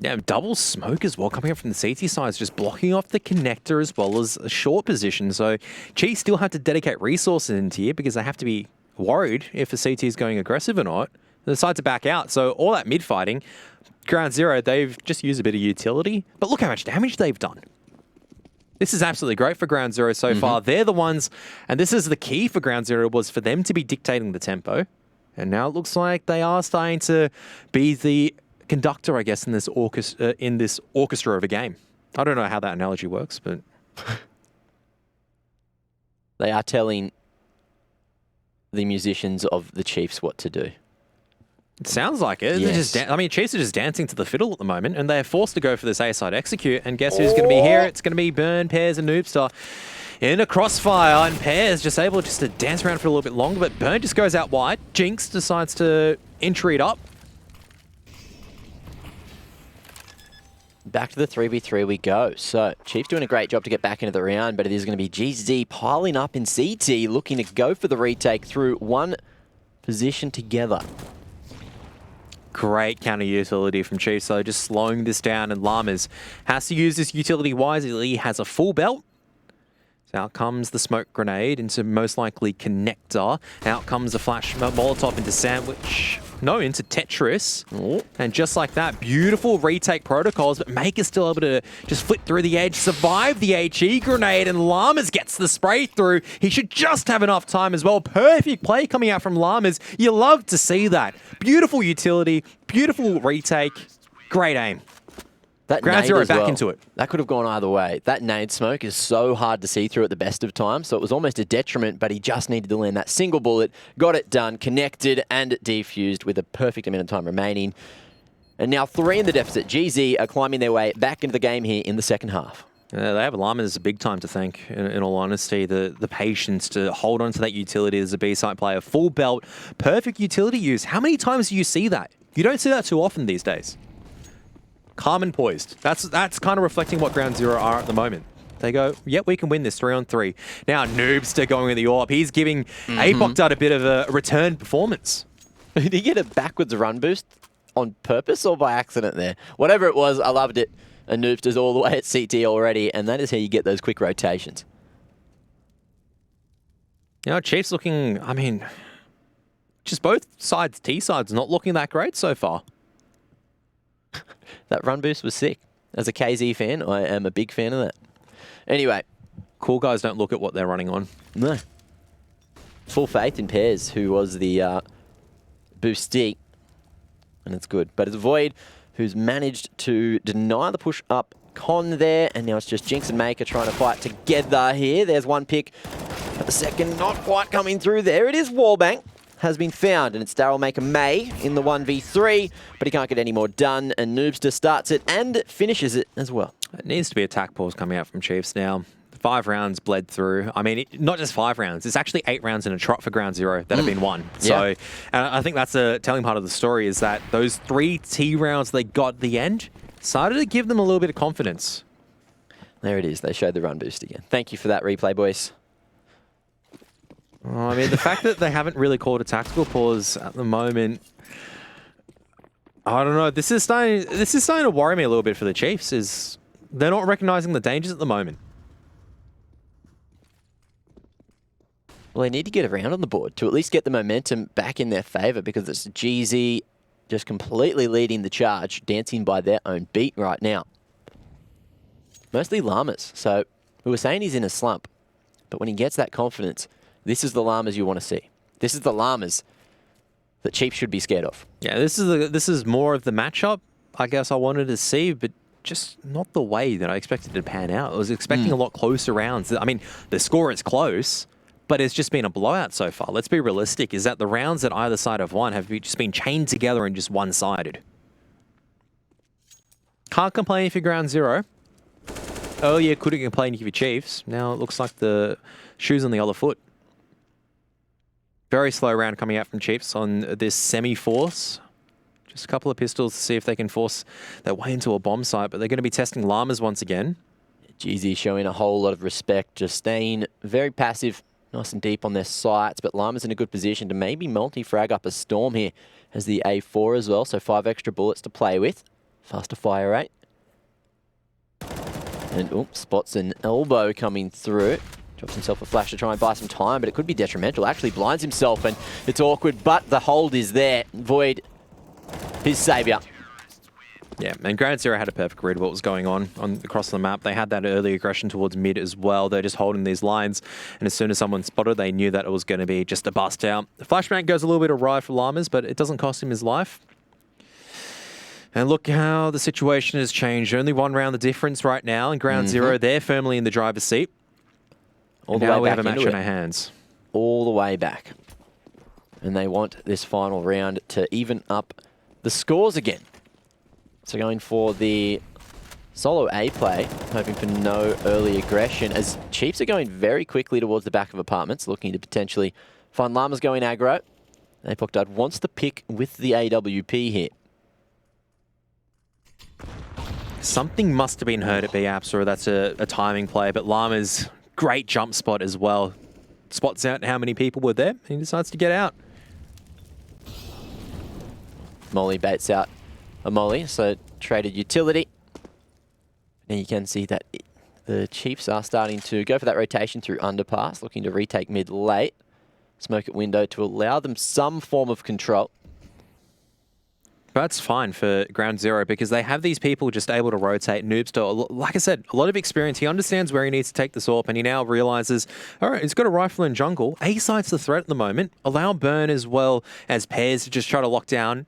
Yeah, double smoke as well, coming up from the CT side, just blocking off the connector as well as a short position. So Chiefs still have to dedicate resources into here because they have to be worried if the CT is going aggressive or not. They decide to back out. So all that mid-fighting, Ground Zero, they've just used a bit of utility. But look how much damage they've done. This is absolutely great for Ground Zero so far. They're the ones, and this is the key for Ground Zero, was for them to be dictating the tempo. And now it looks like they are starting to be the conductor, I guess, in this orchestra of a game. I don't know how that analogy works, but They are telling the musicians of the Chiefs what to do. it sounds like it. Yes. I mean, Chiefs are just dancing to the fiddle at the moment, and they're forced to go for this A-side execute. And guess who's going to be here? It's going to be Burn, Pears, and Noobstar in a crossfire. And Pears just able just to dance around for a little bit longer, but Burn just goes out wide. Jinx decides to entry it up. Back to the 3v3 we go. So, Chiefs doing a great job to get back into the round, but it is going to be GZ piling up in CT, looking to go for the retake through one position together. Great counter utility from Chiefs, so just slowing this down, and Llamas has to use this utility wisely. He has a full belt. Out comes the smoke grenade into most likely connector. Out comes the flash Molotov into sandwich. No, into Tetris. Ooh. And just like that, beautiful retake protocols, but Maker's still able to just flip through the edge, survive the HE grenade, and Llamas gets the spray through. He should just have enough time as well. Perfect play coming out from Llamas. You love to see that. Beautiful utility, beautiful retake, great aim. That Ground nade Zero as back well. into it. That could have gone either way. That nade smoke is so hard to see through at the best of times, so it was almost a detriment, but he just needed to land that single bullet, got it done, connected, and defused with a perfect amount of time remaining. And now 3 in the deficit. GZ are climbing their way back into the game here in the second half. They have Llamas a big time to thank, in all honesty. The patience to hold on to that utility as a B-side player. Full belt, perfect utility use. How many times do you see that? You don't see that too often these days. Calm and poised. That's kind of reflecting what Ground Zero are at the moment. They go, yep, we can win this 3-on-3. Now Noobster going with the AWP. He's giving Apoc a bit of a return performance. Did he get a backwards run boost on purpose or by accident there? Whatever it was, I loved it. And Noobster's all the way at CT already, and that is how you get those quick rotations. You know, Chiefs looking, I mean, just both sides, T sides, not looking that great so far. That run boost was sick. As a KZ fan, I am a big fan of that. Anyway. Cool guys don't look at what they're running on. No. Full faith in Pairs, who was the boostee. And it's good. But it's Void who's managed to deny the push up Con there. And now it's just Jinx and Maker trying to fight together here. There's one pick. But the second not quite coming through. There it is. Wallbang has been found, and it's Daryl Maker May in the 1v3, but he can't get any more done, and Noobster starts it and finishes it as well. It needs to be attack pause coming out from Chiefs now. 5 rounds bled through. I mean, not just 5 rounds. It's actually 8 rounds in a trot for Ground Zero that have been won. So, Yeah. and I think that's a telling part of the story is that those 3 T rounds they got at the end started to give them a little bit of confidence. There it is. They showed the run boost again. Thank you for that replay, boys. Oh, I mean, the fact that they haven't really called a tactical pause at the moment, I don't know. This is starting to worry me a little bit for the Chiefs. Is they're not recognizing the dangers at the moment. Well, they need to get around on the board to at least get the momentum back in their favor, because it's GZ just completely leading the charge, dancing by their own beat right now. Mostly Llamas. So we were saying he's in a slump, but when he gets that confidence, this is the Llamas you want to see. This is the Llamas that Chiefs should be scared of. Yeah, this is more of the matchup I guess I wanted to see, but just not the way that I expected it to pan out. I was expecting a lot closer rounds. I mean, the score is close, but it's just been a blowout so far. Let's be realistic, is that the rounds that either side have won have just been chained together and just one-sided. Can't complain if you're Ground Zero. Earlier, couldn't complain if you're Chiefs. Now it looks like the shoe's on the other foot. Very slow round coming out from Chiefs on this semi-force. Just a couple of pistols to see if they can force their way into a bomb site, but they're going to be testing Llamas once again. GZ showing a whole lot of respect, just staying very passive, nice and deep on their sights, but Llama's in a good position to maybe multi-frag up a Storm here as the A4 as well, so 5 extra bullets to play with. Faster fire rate. And spots an elbow coming through. Drops himself a flash to try and buy some time, but it could be detrimental. Actually blinds himself, and it's awkward, but the hold is there. Void, his saviour. Yeah, and Ground Zero had a perfect read of what was going on across the map. They had that early aggression towards mid as well. They're just holding these lines, and as soon as someone spotted, they knew that it was going to be just a bust out. The flashbang goes a little bit awry for Llamas, but it doesn't cost him his life. And look how the situation has changed. Only 1 round the difference right now, and Ground Zero, they're firmly in the driver's seat. All the now way we back have a match into in it. our hands. All the way back. And they want this final round to even up the scores again. So going for the solo A play, hoping for no early aggression, as Chiefs are going very quickly towards the back of apartments, looking to potentially find Llamas going aggro. Apoc wants the pick with the AWP here. Something must have been heard at B-Apps, or that's a timing play, but Llama's great jump spot as well. Spots out how many people were there, and he decides to get out. Molly baits out a Molly, so traded utility. And you can see that The Chiefs are starting to go for that rotation through underpass, looking to retake mid late. Smoke at window to allow them some form of control. That's fine for Ground Zero because they have these people just able to rotate. Noobster, like I said, a lot of experience. He understands where he needs to take this AWP, and he now realizes, all right, he's got a rifle in jungle. A-side's the threat at the moment. Allow Burn as well as Pairs to just try to lock down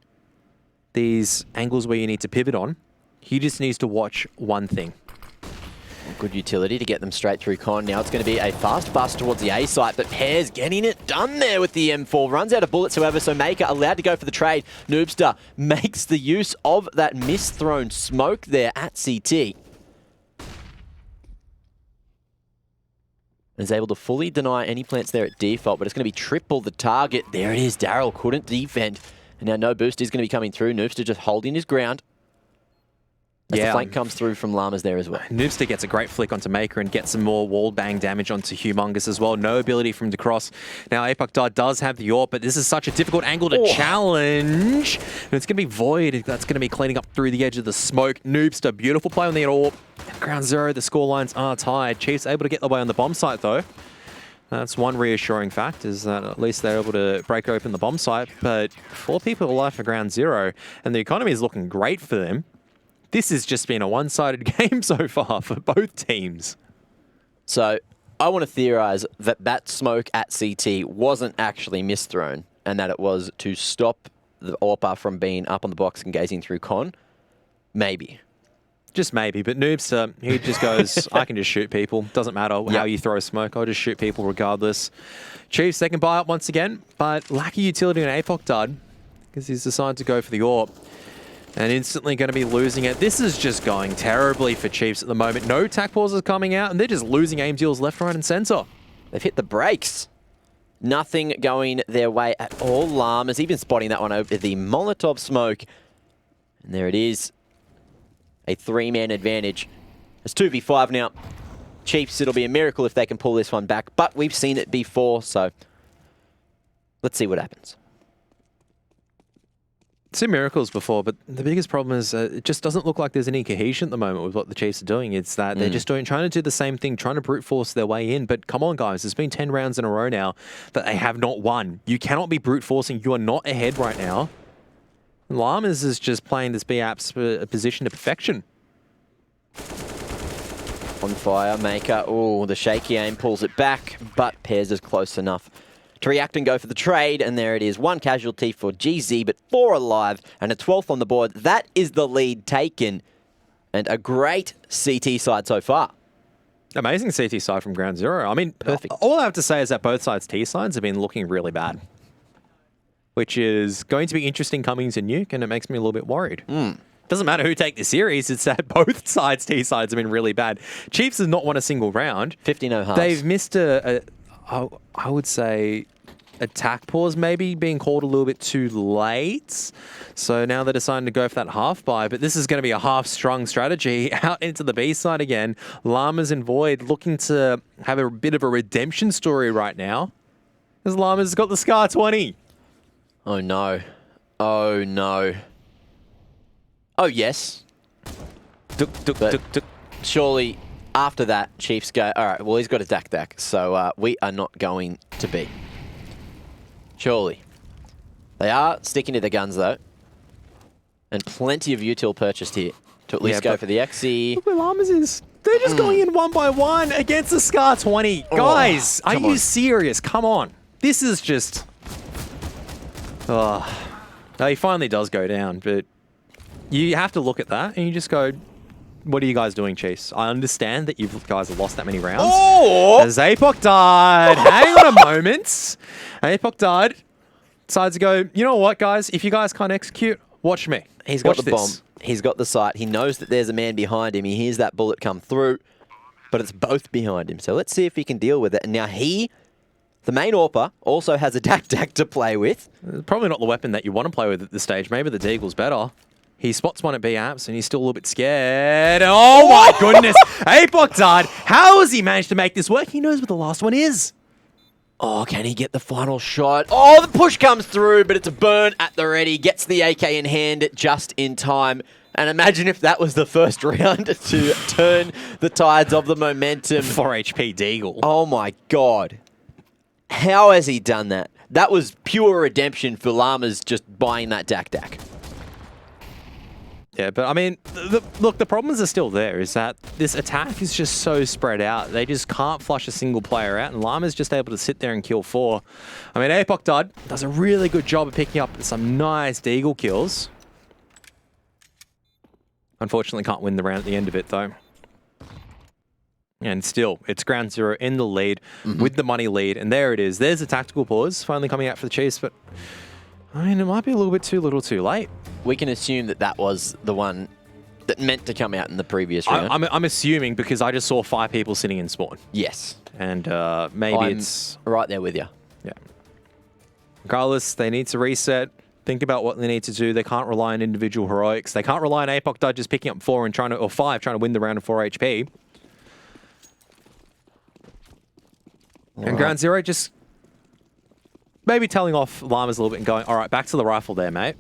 these angles where you need to pivot on. He just needs to watch one thing. Good utility to get them straight through Con. Now it's going to be a fast bust towards the A site, but Pears getting it done there with the M4. Runs out of bullets, however, so Maker allowed to go for the trade. Noobster makes the use of that misthrown smoke there at CT. And is able to fully deny any plants there at default, but it's going to be triple the target. There it is. Daryl couldn't defend. And now no boost is going to be coming through. Noobster just holding his ground. As the flank comes through from Llamas there as well. Noobster gets a great flick onto Maker and gets some more wall bang damage onto Humongous as well. No ability from to cross. Now Apok does have the AWP, but this is such a difficult angle to challenge. And it's going to be Void. That's going to be cleaning up through the edge of the smoke. Noobster, beautiful play on the AWP. Ground Zero, the score lines are tied. Chiefs able to get away on the bomb site though. That's one reassuring fact, is that at least they're able to break open the bomb site. But 4 people alive for Ground Zero, and the economy is looking great for them. This has just been a one-sided game so far for both teams. So I want to theorize that that smoke at CT wasn't actually misthrown, and that it was to stop the AWPer from being up on the box and gazing through Con. Maybe. Just maybe, but Noobster, he just goes, I can just shoot people. Doesn't matter how you throw smoke, I'll just shoot people regardless. Chiefs, they can buy up once again, but lack of utility on Apok dud, because he's decided to go for the AWP. And instantly going to be losing it. This is just going terribly for Chiefs at the moment. No tac pauses coming out, and they're just losing aim deals left, right, and center. They've hit the brakes. Nothing going their way at all. Llamas even spotting that one over the Molotov smoke. And there it is. A 3-man advantage. It's 2v5 now. Chiefs, it'll be a miracle if they can pull this one back. But we've seen it before, so let's see what happens. Seen miracles before, but the biggest problem is it just doesn't look like there's any cohesion at the moment with what the Chiefs are doing. It's that they're just trying to do the same thing, trying to brute force their way in. But come on, guys, there's been 10 rounds in a row now that they have not won. You cannot be brute forcing. You are not ahead right now. Llamas is just playing this B-App's position to perfection. On fire, Maker. Oh, the shaky aim pulls it back, but Pears is close enough to react and go for the trade, and there it is. 1 casualty for GZ, but 4 alive, and a 12th on the board. That is the lead taken, and a great CT side so far. Amazing CT side from Ground Zero. I mean, perfect. All I have to say is that both sides' T sides have been looking really bad, which is going to be interesting coming to Nuke, and it makes me a little bit worried. Doesn't matter who take the series, it's that both sides' T sides have been really bad. Chiefs has not won a single round. 50 no halves. They've missed I would say attack pause maybe being called a little bit too late. So now they're deciding to go for that half buy, but this is going to be a half-strung strategy out into the B side again. Llamas and Void looking to have a bit of a redemption story right now. As Llamas got the Scar 20. Oh no. Oh no. Oh yes. But surely after that, Chiefs go, all right, well, he's got a Dak, so we are not going to be. Surely. They are sticking to their guns, though. And plenty of util purchased here to at least go for the XE. Look where Llamas is. They're just going in 1 by 1 against the Scar 20. Guys, are you serious? Come on. This is just... Oh. No, he finally does go down, but you have to look at that and you just go... What are you guys doing, Chiefs? I understand that you guys have lost that many rounds. As Apok died. Hang on a moment. Apok died. Decides to go, you know what, guys? If you guys can't execute, watch me. He's got the bomb. He's got the sight. He knows that there's a man behind him. He hears that bullet come through, but it's both behind him. So let's see if he can deal with it. And now he, the main AWPer, also has a Dak to play with. Probably not the weapon that you want to play with at this stage. Maybe the Deagle's better. He spots one at B-Apps and he's still a little bit scared. Oh my goodness! Apok died. How has he managed to make this work? He knows what the last one is. Oh, can he get the final shot? Oh, the push comes through, but it's a burn at the ready. Gets the AK in hand just in time. And imagine if that was the first round to turn the tides of the momentum. 4 HP Deagle. Oh my God. How has he done that? That was pure redemption for Llamas just buying that Dak. Yeah, but I mean, look, the problems are still there, is that this attack is just so spread out. They just can't flush a single player out, and Llama's just able to sit there and kill 4. I mean, Apoc Dud does a really good job of picking up some nice Deagle kills. Unfortunately, can't win the round at the end of it, though. And still, it's Ground Zero in the lead with the money lead, and there it is. There's a tactical pause finally coming out for the Chiefs, but I mean, it might be a little bit too little too late. We can assume that that was the one that meant to come out in the previous round. I'm assuming because I just saw 5 people sitting in spawn. Yes. And maybe it's... right there with you. Yeah. Regardless, they need to reset. Think about what they need to do. They can't rely on individual heroics. They can't rely on Apoc Dud just picking up 4 and trying to, or 5, trying to win the round of 4 HP. Right. And Ground Zero just maybe telling off Llamas a little bit and going, all right, back to the rifle there, mate.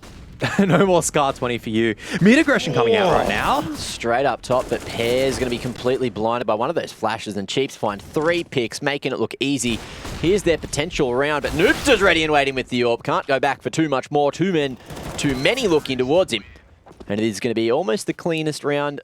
No more Scar 20 for you. Mid aggression coming out right now. Straight up top, but Pear's going to be completely blinded by one of those flashes, and Chiefs find 3 picks, making it look easy. Here's their potential round, but Noobster's ready and waiting with the AWP. Can't go back for too much more. Too many looking towards him. And it is going to be almost the cleanest round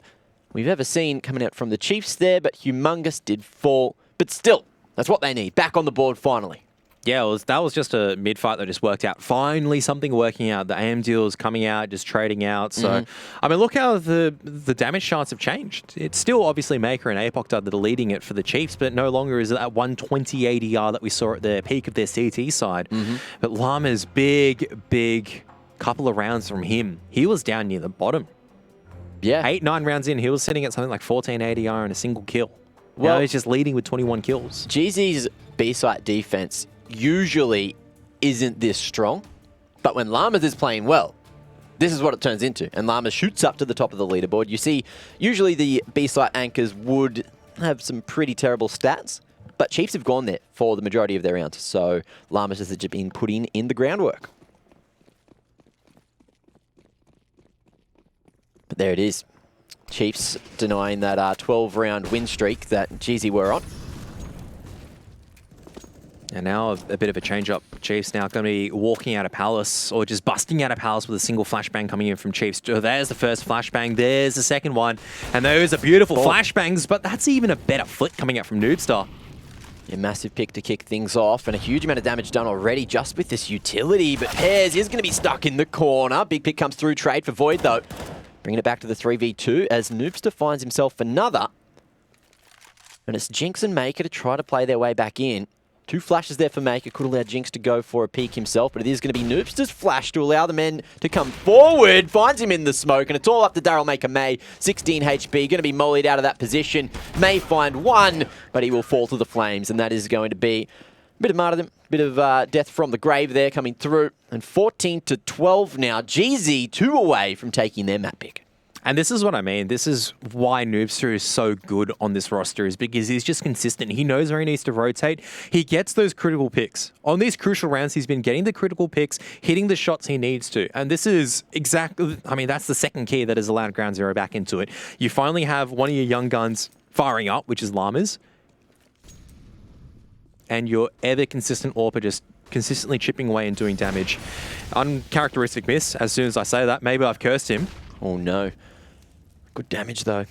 we've ever seen coming out from the Chiefs there, but Humongous did fall. But still, that's what they need. Back on the board finally. Yeah, that was just a mid-fight that just worked out. Finally, something working out. The AM deals coming out, just trading out. So, I mean, look how the damage charts have changed. It's still obviously Maker and Apoc Dud that are leading it for the Chiefs, but no longer is it that 120 ADR that we saw at the peak of their CT side. But Llama's big couple of rounds from him. He was down near the bottom. Yeah. 8-9 rounds in, he was sitting at something like 14 ADR and a single kill. Well, now he's just leading with 21 kills. GZ's B-site defense usually isn't this strong, but when Llamas is playing well, this is what it turns into, and Llamas shoots up to the top of the leaderboard. You see, usually the B-site anchors would have some pretty terrible stats, but Chiefs have gone there for the majority of their rounds, so Llamas has just been putting in the groundwork. But there it is. Chiefs denying that 12-round win streak that GZ were on. And now a bit of a change-up. Chiefs now going to be walking out of Palace, or just busting out of Palace with a single flashbang coming in from Chiefs. Oh, there's the first flashbang. There's the second one. And those are beautiful flashbangs, but that's even a better flick coming out from Noobstar. A massive pick to kick things off, and a huge amount of damage done already just with this utility. But Pears is going to be stuck in the corner. Big pick comes through. Trade for Void, though. Bringing it back to the 3v2 as Noobster finds himself another. And it's Jinx and Maker to try to play their way back in. 2 flashes there for Maker. Could allow Jinx to go for a peek himself, but it is going to be Noobster's flash to allow the men to come forward. Finds him in the smoke, and it's all up to Daryl Maker May. 16 HP, going to be mollied out of that position. May find 1, but he will fall to the flames, and that is going to be a bit of martyrdom, a bit of death from the grave there coming through. And 14-12 now. GZ 2 away from taking their map pick. And this is what I mean. This is why Noobster is so good on this roster, is because he's just consistent. He knows where he needs to rotate. He gets those critical picks. On these crucial rounds, he's been getting the critical picks, hitting the shots he needs to. And this is exactly, I mean, that's the second key that has allowed Ground Zero back into it. You finally have one of your young guns firing up, which is Llamas. And your ever consistent AWP just consistently chipping away and doing damage. Uncharacteristic miss, as soon as I say that. Maybe I've cursed him. Oh no. Good damage though.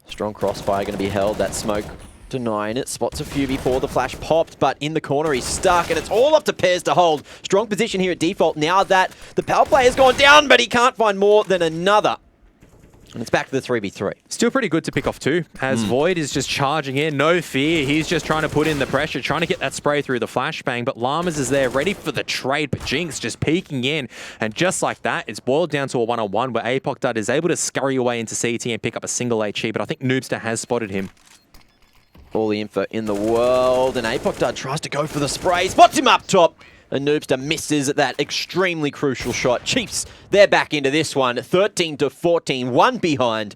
Strong crossfire going to be held. That smoke denying it. Spots a few before the flash popped, but in the corner he's stuck, and it's all up to Pears to hold. Strong position here at default now that the power play has gone down, but he can't find more than another. And it's back to the 3v3. Still pretty good to pick off too, as Void is just charging in, no fear. He's just trying to put in the pressure, trying to get that spray through the flashbang, but Llamas is there, ready for the trade, but Jinx just peeking in. And just like that, it's boiled down to a one-on-one where Apoc Dud is able to scurry away into CT and pick up a single HE, but I think Noobster has spotted him. All the info in the world, and Apoc Dud tries to go for the spray, spots him up top. And Noobster misses that extremely crucial shot. Chiefs, they're back into this one. 13-14, 1 behind.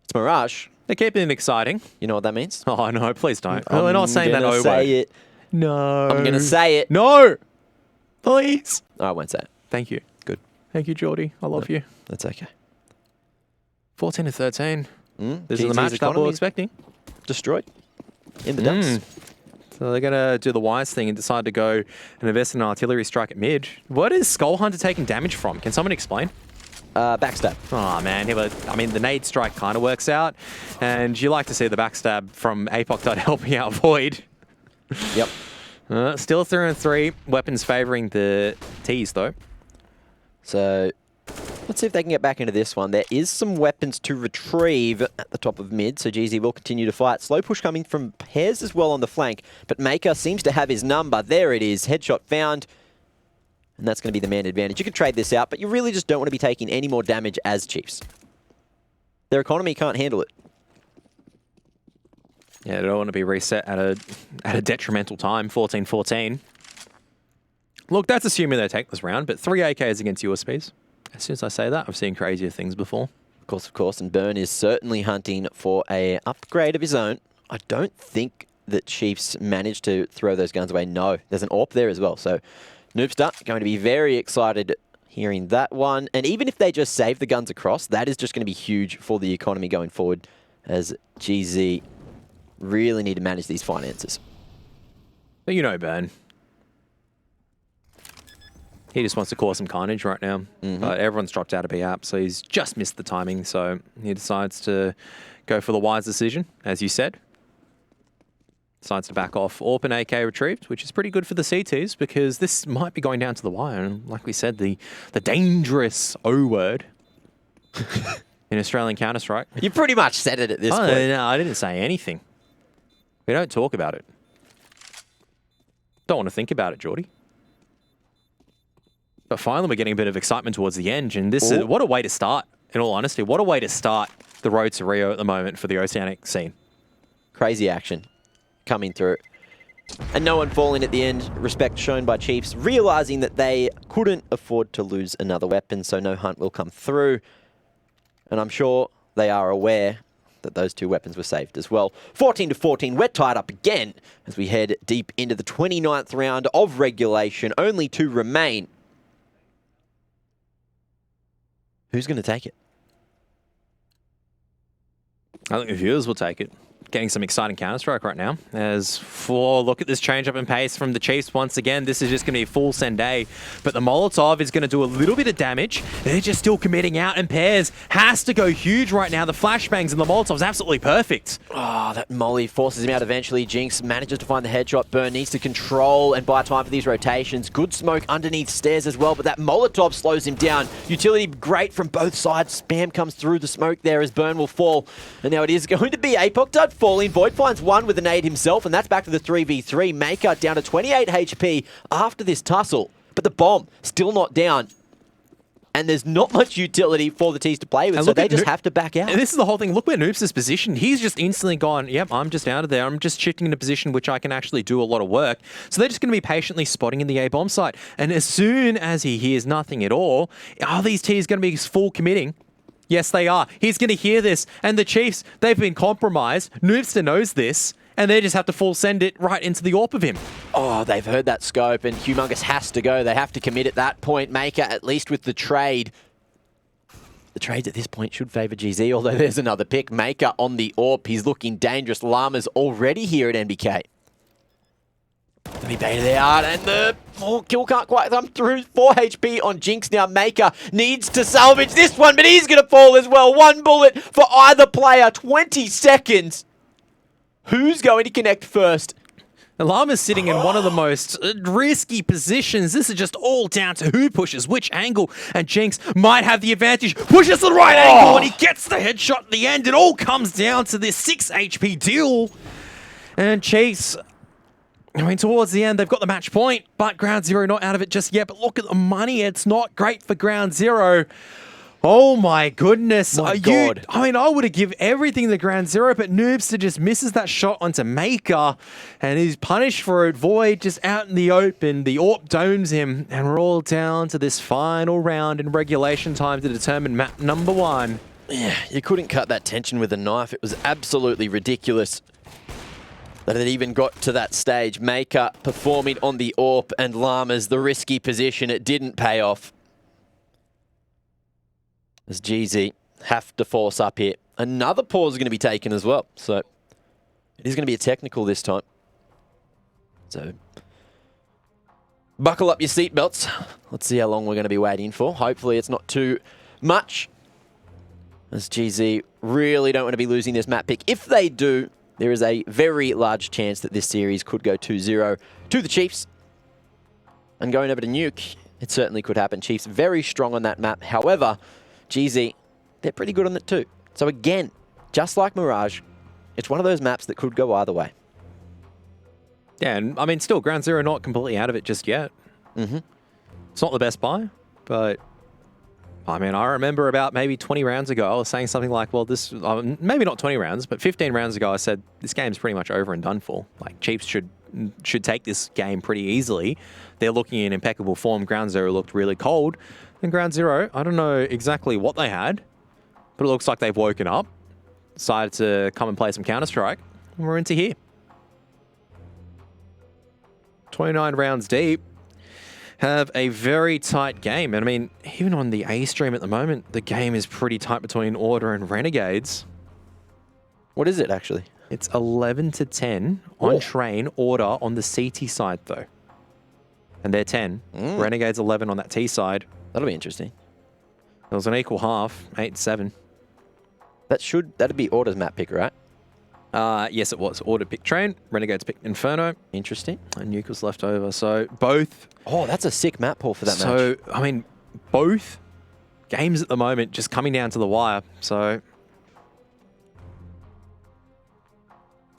It's Mirage. They're keeping it exciting. You know what that means? Oh, no, please don't. We're not saying that over. Say it. No. I'm going to say it. No. Please. Oh, I won't say it. Thank you. Good. Thank you, Geordie. I love you. That's okay. 14 to 13. This is the GZ's match that we're economy expecting. destroyed in the dumps. So they're going to do the wise thing and decide to go and invest in an artillery strike at mid. What is Skull Hunter taking damage from? Can someone explain? Backstab. Oh, man. I mean, the nade strike kind of works out. And you like to see the backstab from Apoc helping out Void. Yep. Still 3-3. Weapons favoring the T's, though. So let's see if they can get back into this one. There is some weapons to retrieve at the top of mid, so GZ will continue to fight. Slow push coming from Pairs as well on the flank, but Maker seems to have his number. There it is. Headshot found. And that's going to be the man advantage. You can trade this out, but you really just don't want to be taking any more damage as Chiefs. Their economy can't handle it. Yeah, they don't want to be reset at a detrimental time, 14-14. Look, that's assuming they take this round, but 3 AKs against USPs. As soon as I say that, I've seen crazier things before. Of course, and Burn is certainly hunting for a upgrade of his own. I don't think that Chiefs managed to throw those guns away. No, there's an AWP there as well, so Noobster going to be very excited hearing that one. And even if they just save the guns across, that is just going to be huge for the economy going forward, as GZ really need to manage these finances. But you know Burn. He just wants to cause some carnage right now. But everyone's dropped out of B-App, so he's just missed the timing. So he decides to go for the wise decision, as you said. Decides to back off. AWP and AK retrieved, which is pretty good for the CTs because this might be going down to the wire. And like we said, the dangerous O word in Australian Counter-Strike. You pretty much said it at this point. No, I didn't say anything. We don't talk about it. Don't want to think about it, Geordie. But finally, we're getting a bit of excitement towards the end. And this is, what a way to start, in all honesty. What a way to start the road to Rio at the moment for the Oceanic scene. Crazy action coming through. And no one falling at the end. Respect shown by Chiefs, realizing that they couldn't afford to lose another weapon, so no hunt will come through. And I'm sure they are aware that those 2 weapons were saved as well. 14-14, we're tied up again as we head deep into the 29th round of regulation. Only 2 remain. Who's going to take it? I think the viewers will take it. Getting some exciting Counter-Strike right now. As for look at this change up in pace from the Chiefs once again. This is just going to be a full send A. But the Molotov is going to do a little bit of damage. They're just still committing out, and Pairs has to go huge right now. The flashbangs and the Molotov's absolutely perfect. Oh, that molly forces him out eventually. Jinx manages to find the headshot. Burn needs to control and buy time for these rotations. Good smoke underneath stairs as well, but that Molotov slows him down. Utility great from both sides. Spam comes through the smoke there as Burn will fall. And now it is going to be Apoc falling. Void finds one with a nade himself, and that's back to the 3v3. Maker down to 28 HP after this tussle. But the bomb still not down. And there's not much utility for the T's to play with, so they just have to back out. And this is the whole thing. Look where Noobs is positioned. He's just instantly gone, yep, I'm just out of there. I'm just shifting in a position which I can actually do a lot of work. So they're just going to be patiently spotting in the A-bomb site. And as soon as he hears nothing at all, are these T's going to be full committing? Yes, they are. He's going to hear this. And the Chiefs, they've been compromised. Noobster knows this. And they just have to full send it right into the AWP of him. Oh, they've heard that scope, and Humongous has to go. They have to commit at that point. Maker, at least with the trade. The trades at this point should favour GZ, although there's another pick. Maker on the AWP. He's looking dangerous. Llama's already here at NBK. He baited it out, and the kill can't quite come through. 4 HP on Jinx now. Maker needs to salvage this one, but he's going to fall as well. 1 bullet for either player. 20 seconds. Who's going to connect first? Llama's sitting in one of the most risky positions. This is just all down to who pushes which angle. And Jinx might have the advantage. Pushes the right angle, and he gets the headshot at the end. It all comes down to this 6 HP deal. And Chiefs, I mean, towards the end, they've got the match point, but Ground Zero not out of it just yet. But look at the money. It's not great for Ground Zero. Oh my goodness. My God. I mean, I would have given everything to Ground Zero, but Noobster just misses that shot onto Maker, and he's punished for it. Void just out in the open. The AWP domes him, and we're all down to this final round in regulation time to determine map number 1. Yeah, you couldn't cut that tension with a knife. It was absolutely ridiculous. That it even got to that stage. Maker performing on the AWP and Llamas, the risky position. It didn't pay off. As GZ have to force up here. Another pause is going to be taken as well. So it is going to be a technical this time. So buckle up your seatbelts. Let's see how long we're going to be waiting for. Hopefully it's not too much. As GZ really don't want to be losing this map pick. If they do, there is a very large chance that this series could go 2-0 to the Chiefs. And going over to Nuke, it certainly could happen. Chiefs very strong on that map. However, GZ, they're pretty good on it too. So again, just like Mirage, it's one of those maps that could go either way. Yeah, and I mean, still, Ground Zero not completely out of it just yet. It's not the best buy, but I mean, I remember about maybe 20 rounds ago, I was saying something like, well, this, maybe not 20 rounds, but 15 rounds ago, I said, this game's pretty much over and done for. Like, Chiefs should take this game pretty easily. They're looking in impeccable form. Ground Zero looked really cold. And Ground Zero, I don't know exactly what they had, but it looks like they've woken up, decided to come and play some Counter-Strike, and we're into here. 29 rounds deep. Have a very tight game. And I mean, even on the A stream at the moment, the game is pretty tight between Order and Renegades. What is it actually? It's 11-10 on Train, Order on the CT side though. And they're 10. Renegades 11 on that T side. That'll be interesting. It was an equal half, 8-7. That'd be Order's map pick, right? Yes, it was. Order picked Train, Renegades picked Inferno. Interesting. And Nuke was left over. So both... Oh, that's a sick map pull for that match. So, I mean, both games at the moment just coming down to the wire. So,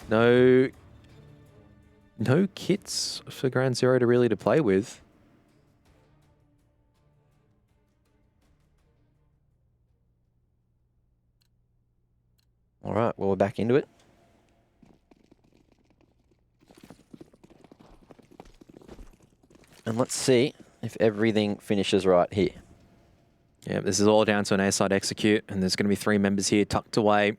no kits for Ground Zero to play with. All right, well, we're back into it. And let's see if everything finishes right here. Yeah, this is all down to an A-side execute, and there's going to be 3 members here tucked away.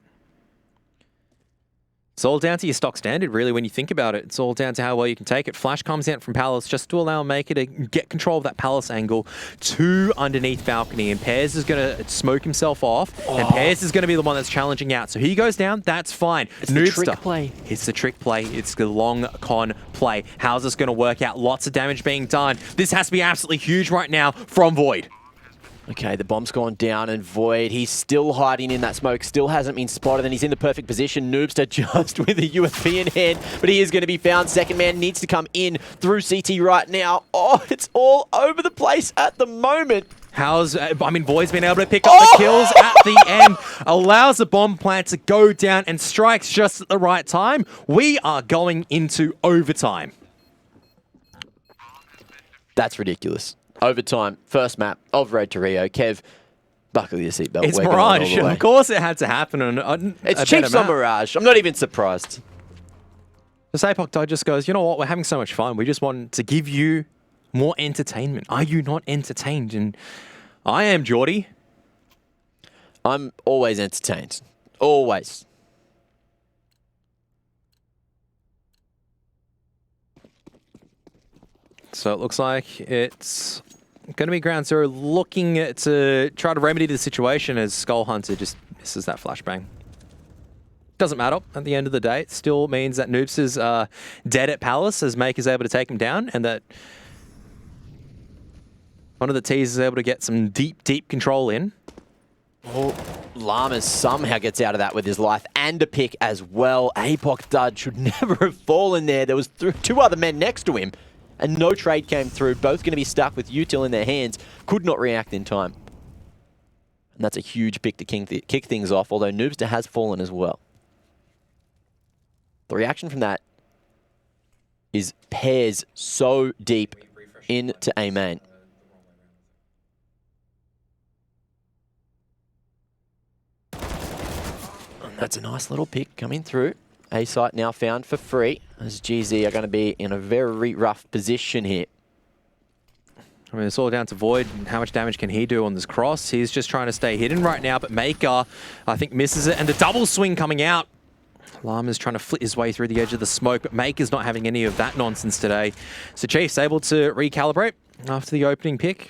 It's all down to your stock standard, really, when you think about it. It's all down to how well you can take it. Flash comes out from Palace just to allow Maker to get control of that Palace angle to underneath Balcony, and Pears is going to smoke himself off, and Pears is going to be the one that's challenging out. So he goes down, that's fine. It's the trick play. It's the trick play. It's the long con play. How's this going to work out? Lots of damage being done. This has to be absolutely huge right now from Void. Okay, the bomb's gone down, and Void, he's still hiding in that smoke, still hasn't been spotted, and he's in the perfect position. Noobster just with a USP in hand, but he is going to be found. Second man needs to come in through CT right now. Oh, it's all over the place at the moment. Void's been able to pick up the kills at the end, allows the bomb plant to go down and strikes just at the right time. We are going into overtime. That's ridiculous. Overtime, first map of Road to Rio. Kev, buckle your seatbelt. It's Mirage. Of course it had to happen. It's Chiefs on Mirage. I'm not even surprised. The Sapok Dog just goes, you know what? We're having so much fun. We just want to give you more entertainment. Are you not entertained? And I am, Geordie. I'm always entertained. Always. So it looks like it's going to be Ground Zero looking to try to remedy the situation as Skull Hunter just misses that flashbang. Doesn't matter at the end of the day. It still means that Noobs is dead at Palace as Make is able to take him down, and that one of the T's is able to get some deep control in. Oh, Llamas somehow gets out of that with his life and a pick as well. Apoc Dud should never have fallen there. There was 2 other men next to him, and no trade came through. Both going to be stuck with util in their hands. Could not react in time. And that's a huge pick to kick things off, although Noobster has fallen as well. The reaction from that is Pears so deep into A main. And that's a nice little pick coming through. A site now found for free, as GZ are going to be in a very rough position here. I mean, it's all down to Void and how much damage can he do on this cross. He's just trying to stay hidden right now, but Maker, I think, misses it. And the double swing coming out. Llama's trying to flit his way through the edge of the smoke, but Maker's not having any of that nonsense today. So Chiefs able to recalibrate after the opening pick.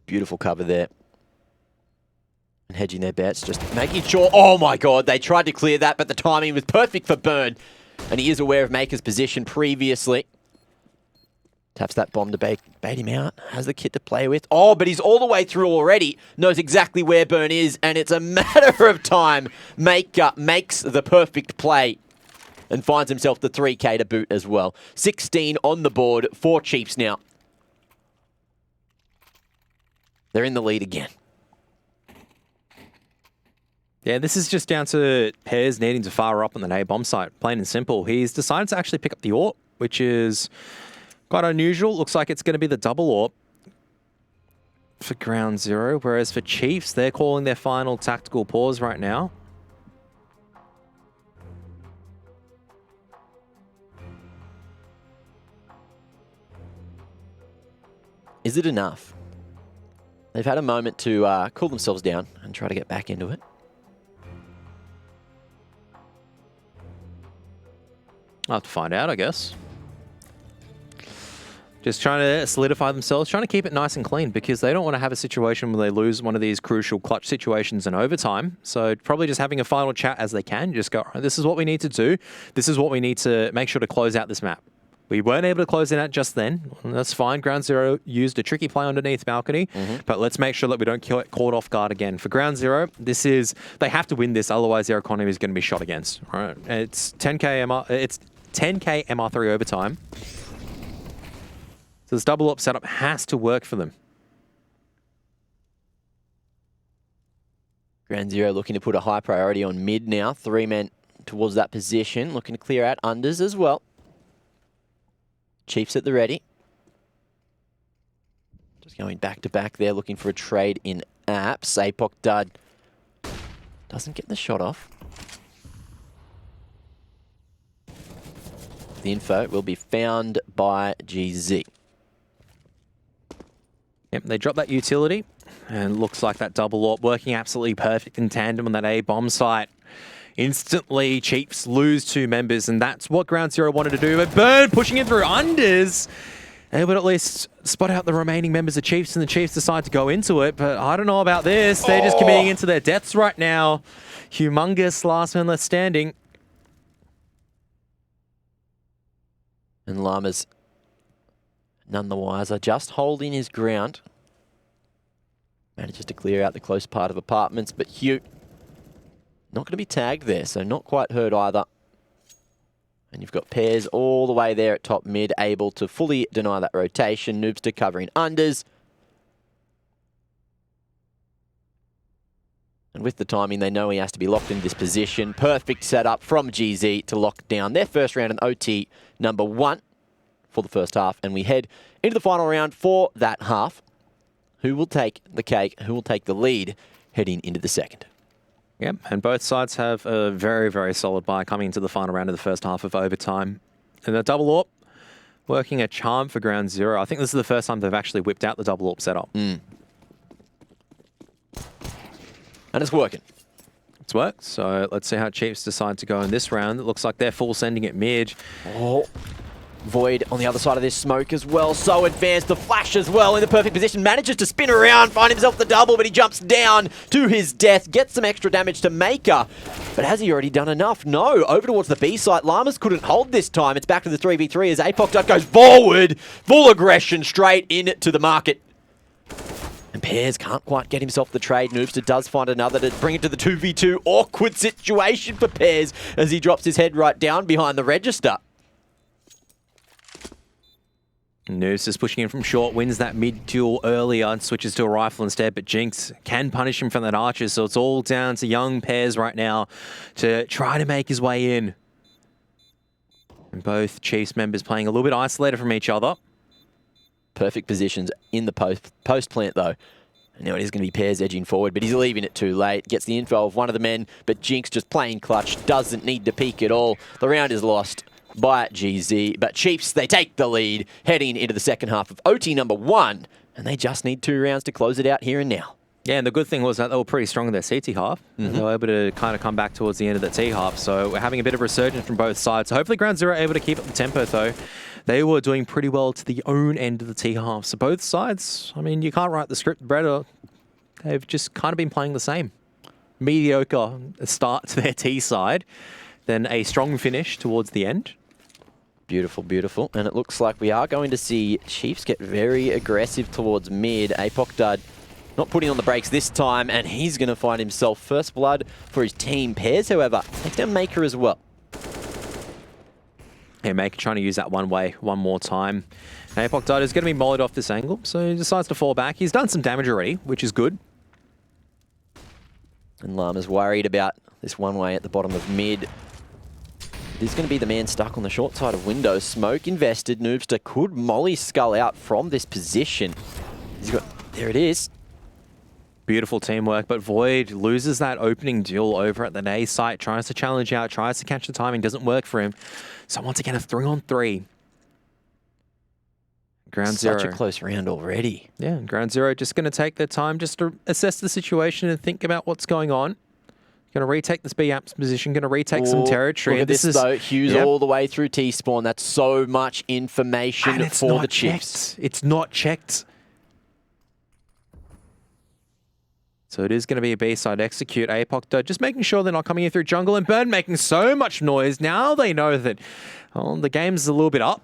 Beautiful cover there. And hedging their bets, just making sure. Oh my god, they tried to clear that, but the timing was perfect for Burn. And he is aware of Maker's position previously. Taps that bomb to bait him out. Has the kit to play with. Oh, but he's all the way through already. Knows exactly where Burn is, and it's a matter of time. Maker makes the perfect play and finds himself the 3K to boot as well. 16 on the board for Chiefs now. They're in the lead again. Yeah, this is just down to Pairs needing to fire up on the A bomb site. Plain and simple. He's decided to actually pick up the AWP, which is quite unusual. Looks like it's going to be the double AWP for Ground Zero, whereas for Chiefs, they're calling their final tactical pause right now. Is it enough? They've had a moment to cool themselves down and try to get back into it. I'll have to find out, I guess. Just trying to solidify themselves, trying to keep it nice and clean because they don't want to have a situation where they lose one of these crucial clutch situations in overtime. So probably just having a final chat as they can. Just go, all right, this is what we need to do. This is what we need to make sure to close out this map. We weren't able to close it out just then. That's fine. Ground Zero used a tricky play underneath balcony, but let's make sure that we don't get caught off guard again. For Ground Zero, this is, they have to win this, otherwise their economy is going to be shot against. All right, it's 10K MR3 overtime. So this double up setup has to work for them. Ground Zero looking to put a high priority on mid now. 3 men towards that position, looking to clear out unders as well. Chiefs at the ready. Just going back to back there, looking for a trade in apps. APOC Dud doesn't get the shot off. The info will be found by GZ. Yep, they drop that utility, and looks like that double AWP working absolutely perfect in tandem on that A bomb site. Instantly, Chiefs lose 2 members, and that's what Ground Zero wanted to do. But Burn pushing it through unders. They would at least spot out the remaining members of Chiefs, and the Chiefs decide to go into it. But I don't know about this. They're just committing into their deaths right now. Humongous last man left standing. And Llama's none the wiser, just holding his ground. Manages to clear out the close part of apartments, but Hugh not going to be tagged there, so not quite hurt either. And you've got Pairs all the way there at top mid, able to fully deny that rotation. Noobster covering unders. And with the timing, they know he has to be locked in this position. Perfect setup from GZ to lock down their first round in OT number 1 for the first half. And we head into the final round for that half. Who will take the cake? Who will take the lead heading into the second? Yep, and both sides have a very, very solid buy coming into the final round of the first half of overtime. And the double AWP working a charm for Ground Zero. I think this is the first time they've actually whipped out the double AWP setup. And it's working. It's worked, so let's see how Chiefs decide to go in this round. It looks like they're full sending it mid. Oh, Void on the other side of this smoke as well. So advanced, the flash as well in the perfect position. Manages to spin around, find himself the double, but he jumps down to his death. Gets some extra damage to Maker. But has he already done enough? No, over towards the B site. Llamas couldn't hold this time. It's back to the 3v3 as APOC Dud goes forward. Full aggression straight into the market. And Pairs can't quite get himself the trade. Noobster does find another to bring it to the 2v2. Awkward situation for Pairs as he drops his head right down behind the register. Noose is pushing in from short, wins that mid-duel earlier and switches to a rifle instead, but Jinx can punish him from that archer, so it's all down to young Pairs right now to try to make his way in. And both Chiefs members playing a little bit isolated from each other. Perfect positions in the post plant though. And now it is going to be Pairs edging forward, but he's leaving it too late. Gets the info of one of the men, but Jinx just playing clutch, doesn't need to peek at all. The round is lost by GZ, but Chiefs, they take the lead heading into the second half of OT number 1, and they just need 2 rounds to close it out here and now. Yeah, and the good thing was that they were pretty strong in their CT half. They were able to kind of come back towards the end of the T half. So we're having a bit of resurgence from both sides. So hopefully Ground Zero are able to keep up the tempo, though. They were doing pretty well to the own end of the T half. So both sides, I mean, you can't write the script better. They've just kind of been playing the same. Mediocre start to their T side, then a strong finish towards the end. Beautiful, beautiful. And it looks like we are going to see Chiefs get very aggressive towards mid. Apoc Dud not putting on the brakes this time, and he's going to find himself first blood for his team. Pairs, however, takes down Maker as well. Yeah, Maker trying to use that one way one more time. Apoc Dud is going to be mollied off this angle, so he decides to fall back. He's done some damage already, which is good. And Llama's worried about this one way at the bottom of mid. This is going to be the man stuck on the short side of window. Smoke invested. Noobster could molly Skull out from this position. He's got... There it is. Beautiful teamwork, but Void loses that opening duel over at the A site, tries to challenge out, tries to catch the timing, doesn't work for him. So once again, a 3-on-3. Ground Zero. Such a close round already. Yeah, Ground Zero just going to take their time just to assess the situation and think about what's going on. Going to retake this B Amps position, going to retake some territory. Look at this though, Hughes all the way through T-spawn. That's so much information for the Chiefs. It's not checked. So it is going to be a B-side execute. Apoc Dud just making sure they're not coming in through jungle, and Burn making so much noise. Now they know that the game's a little bit up.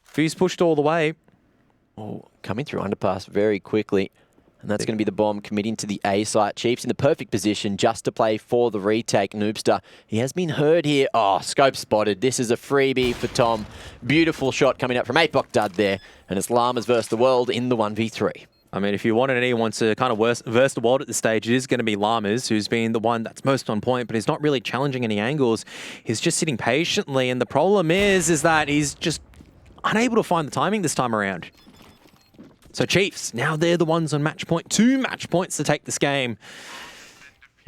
Fuse pushed all the way. Oh, coming through underpass very quickly. And that's going to be the bomb committing to the A site. Chiefs in the perfect position just to play for the retake. Noobster, he has been heard here. Oh, scope spotted. This is a freebie for Tom. Beautiful shot coming up from Apoc Dud there. And it's Llamas versus the world in the 1v3. I mean, if you wanted anyone to kind of verse the world at this stage, it is going to be Llamas, who's been the one that's most on point, but he's not really challenging any angles. He's just sitting patiently, and the problem is that he's just unable to find the timing this time around. So Chiefs, now they're the ones on match point. 2 match points to take this game.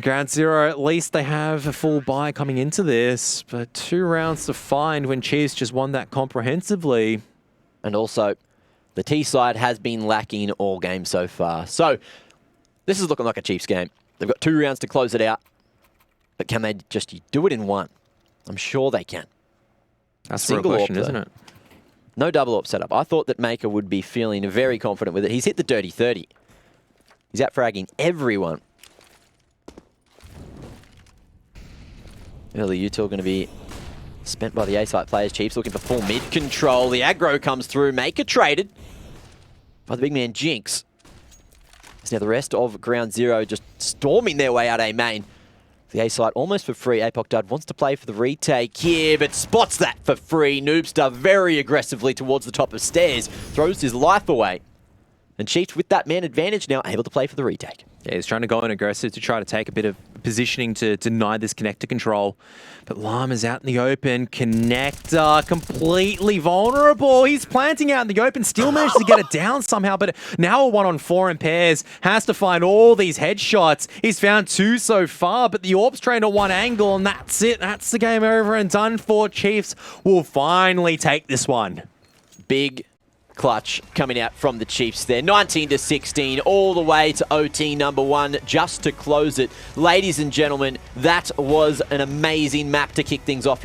Ground Zero, at least they have a full buy coming into this, but 2 rounds to find when Chiefs just won that comprehensively. And also, the T side has been lacking all game so far. So, this is looking like a Chiefs game. They've got 2 rounds to close it out. But can they just do it in one? I'm sure they can. That's the real question, isn't it? No double AWP setup. I thought that Maker would be feeling very confident with it. He's hit the dirty 30. He's out fragging everyone. Early util going to be spent by the A-site players. Chiefs looking for full mid control. The aggro comes through. Maker traded by the big man Jinx. So now the rest of Ground Zero just storming their way out A main. The A-site almost for free. Apoc Dud wants to play for the retake here, but spots that for free. Noobster very aggressively towards the top of stairs. Throws his life away. And Chiefs with that man advantage now able to play for the retake. Yeah, he's trying to go in aggressive to try to take a bit of positioning to deny this connector control. But Llama's out in the open. Connector completely vulnerable. He's planting out in the open. Still managed to get it down somehow. But now a 1-on-4 in pairs. Has to find all these headshots. He's found 2 so far. But the Orb's trained at one angle. And that's it. That's the game over and done for. Chiefs will finally take this one. Big clutch coming out from the Chiefs there. 19-16 all the way to OT number 1 just to close it. Ladies and gentlemen, that was an amazing map to kick things off.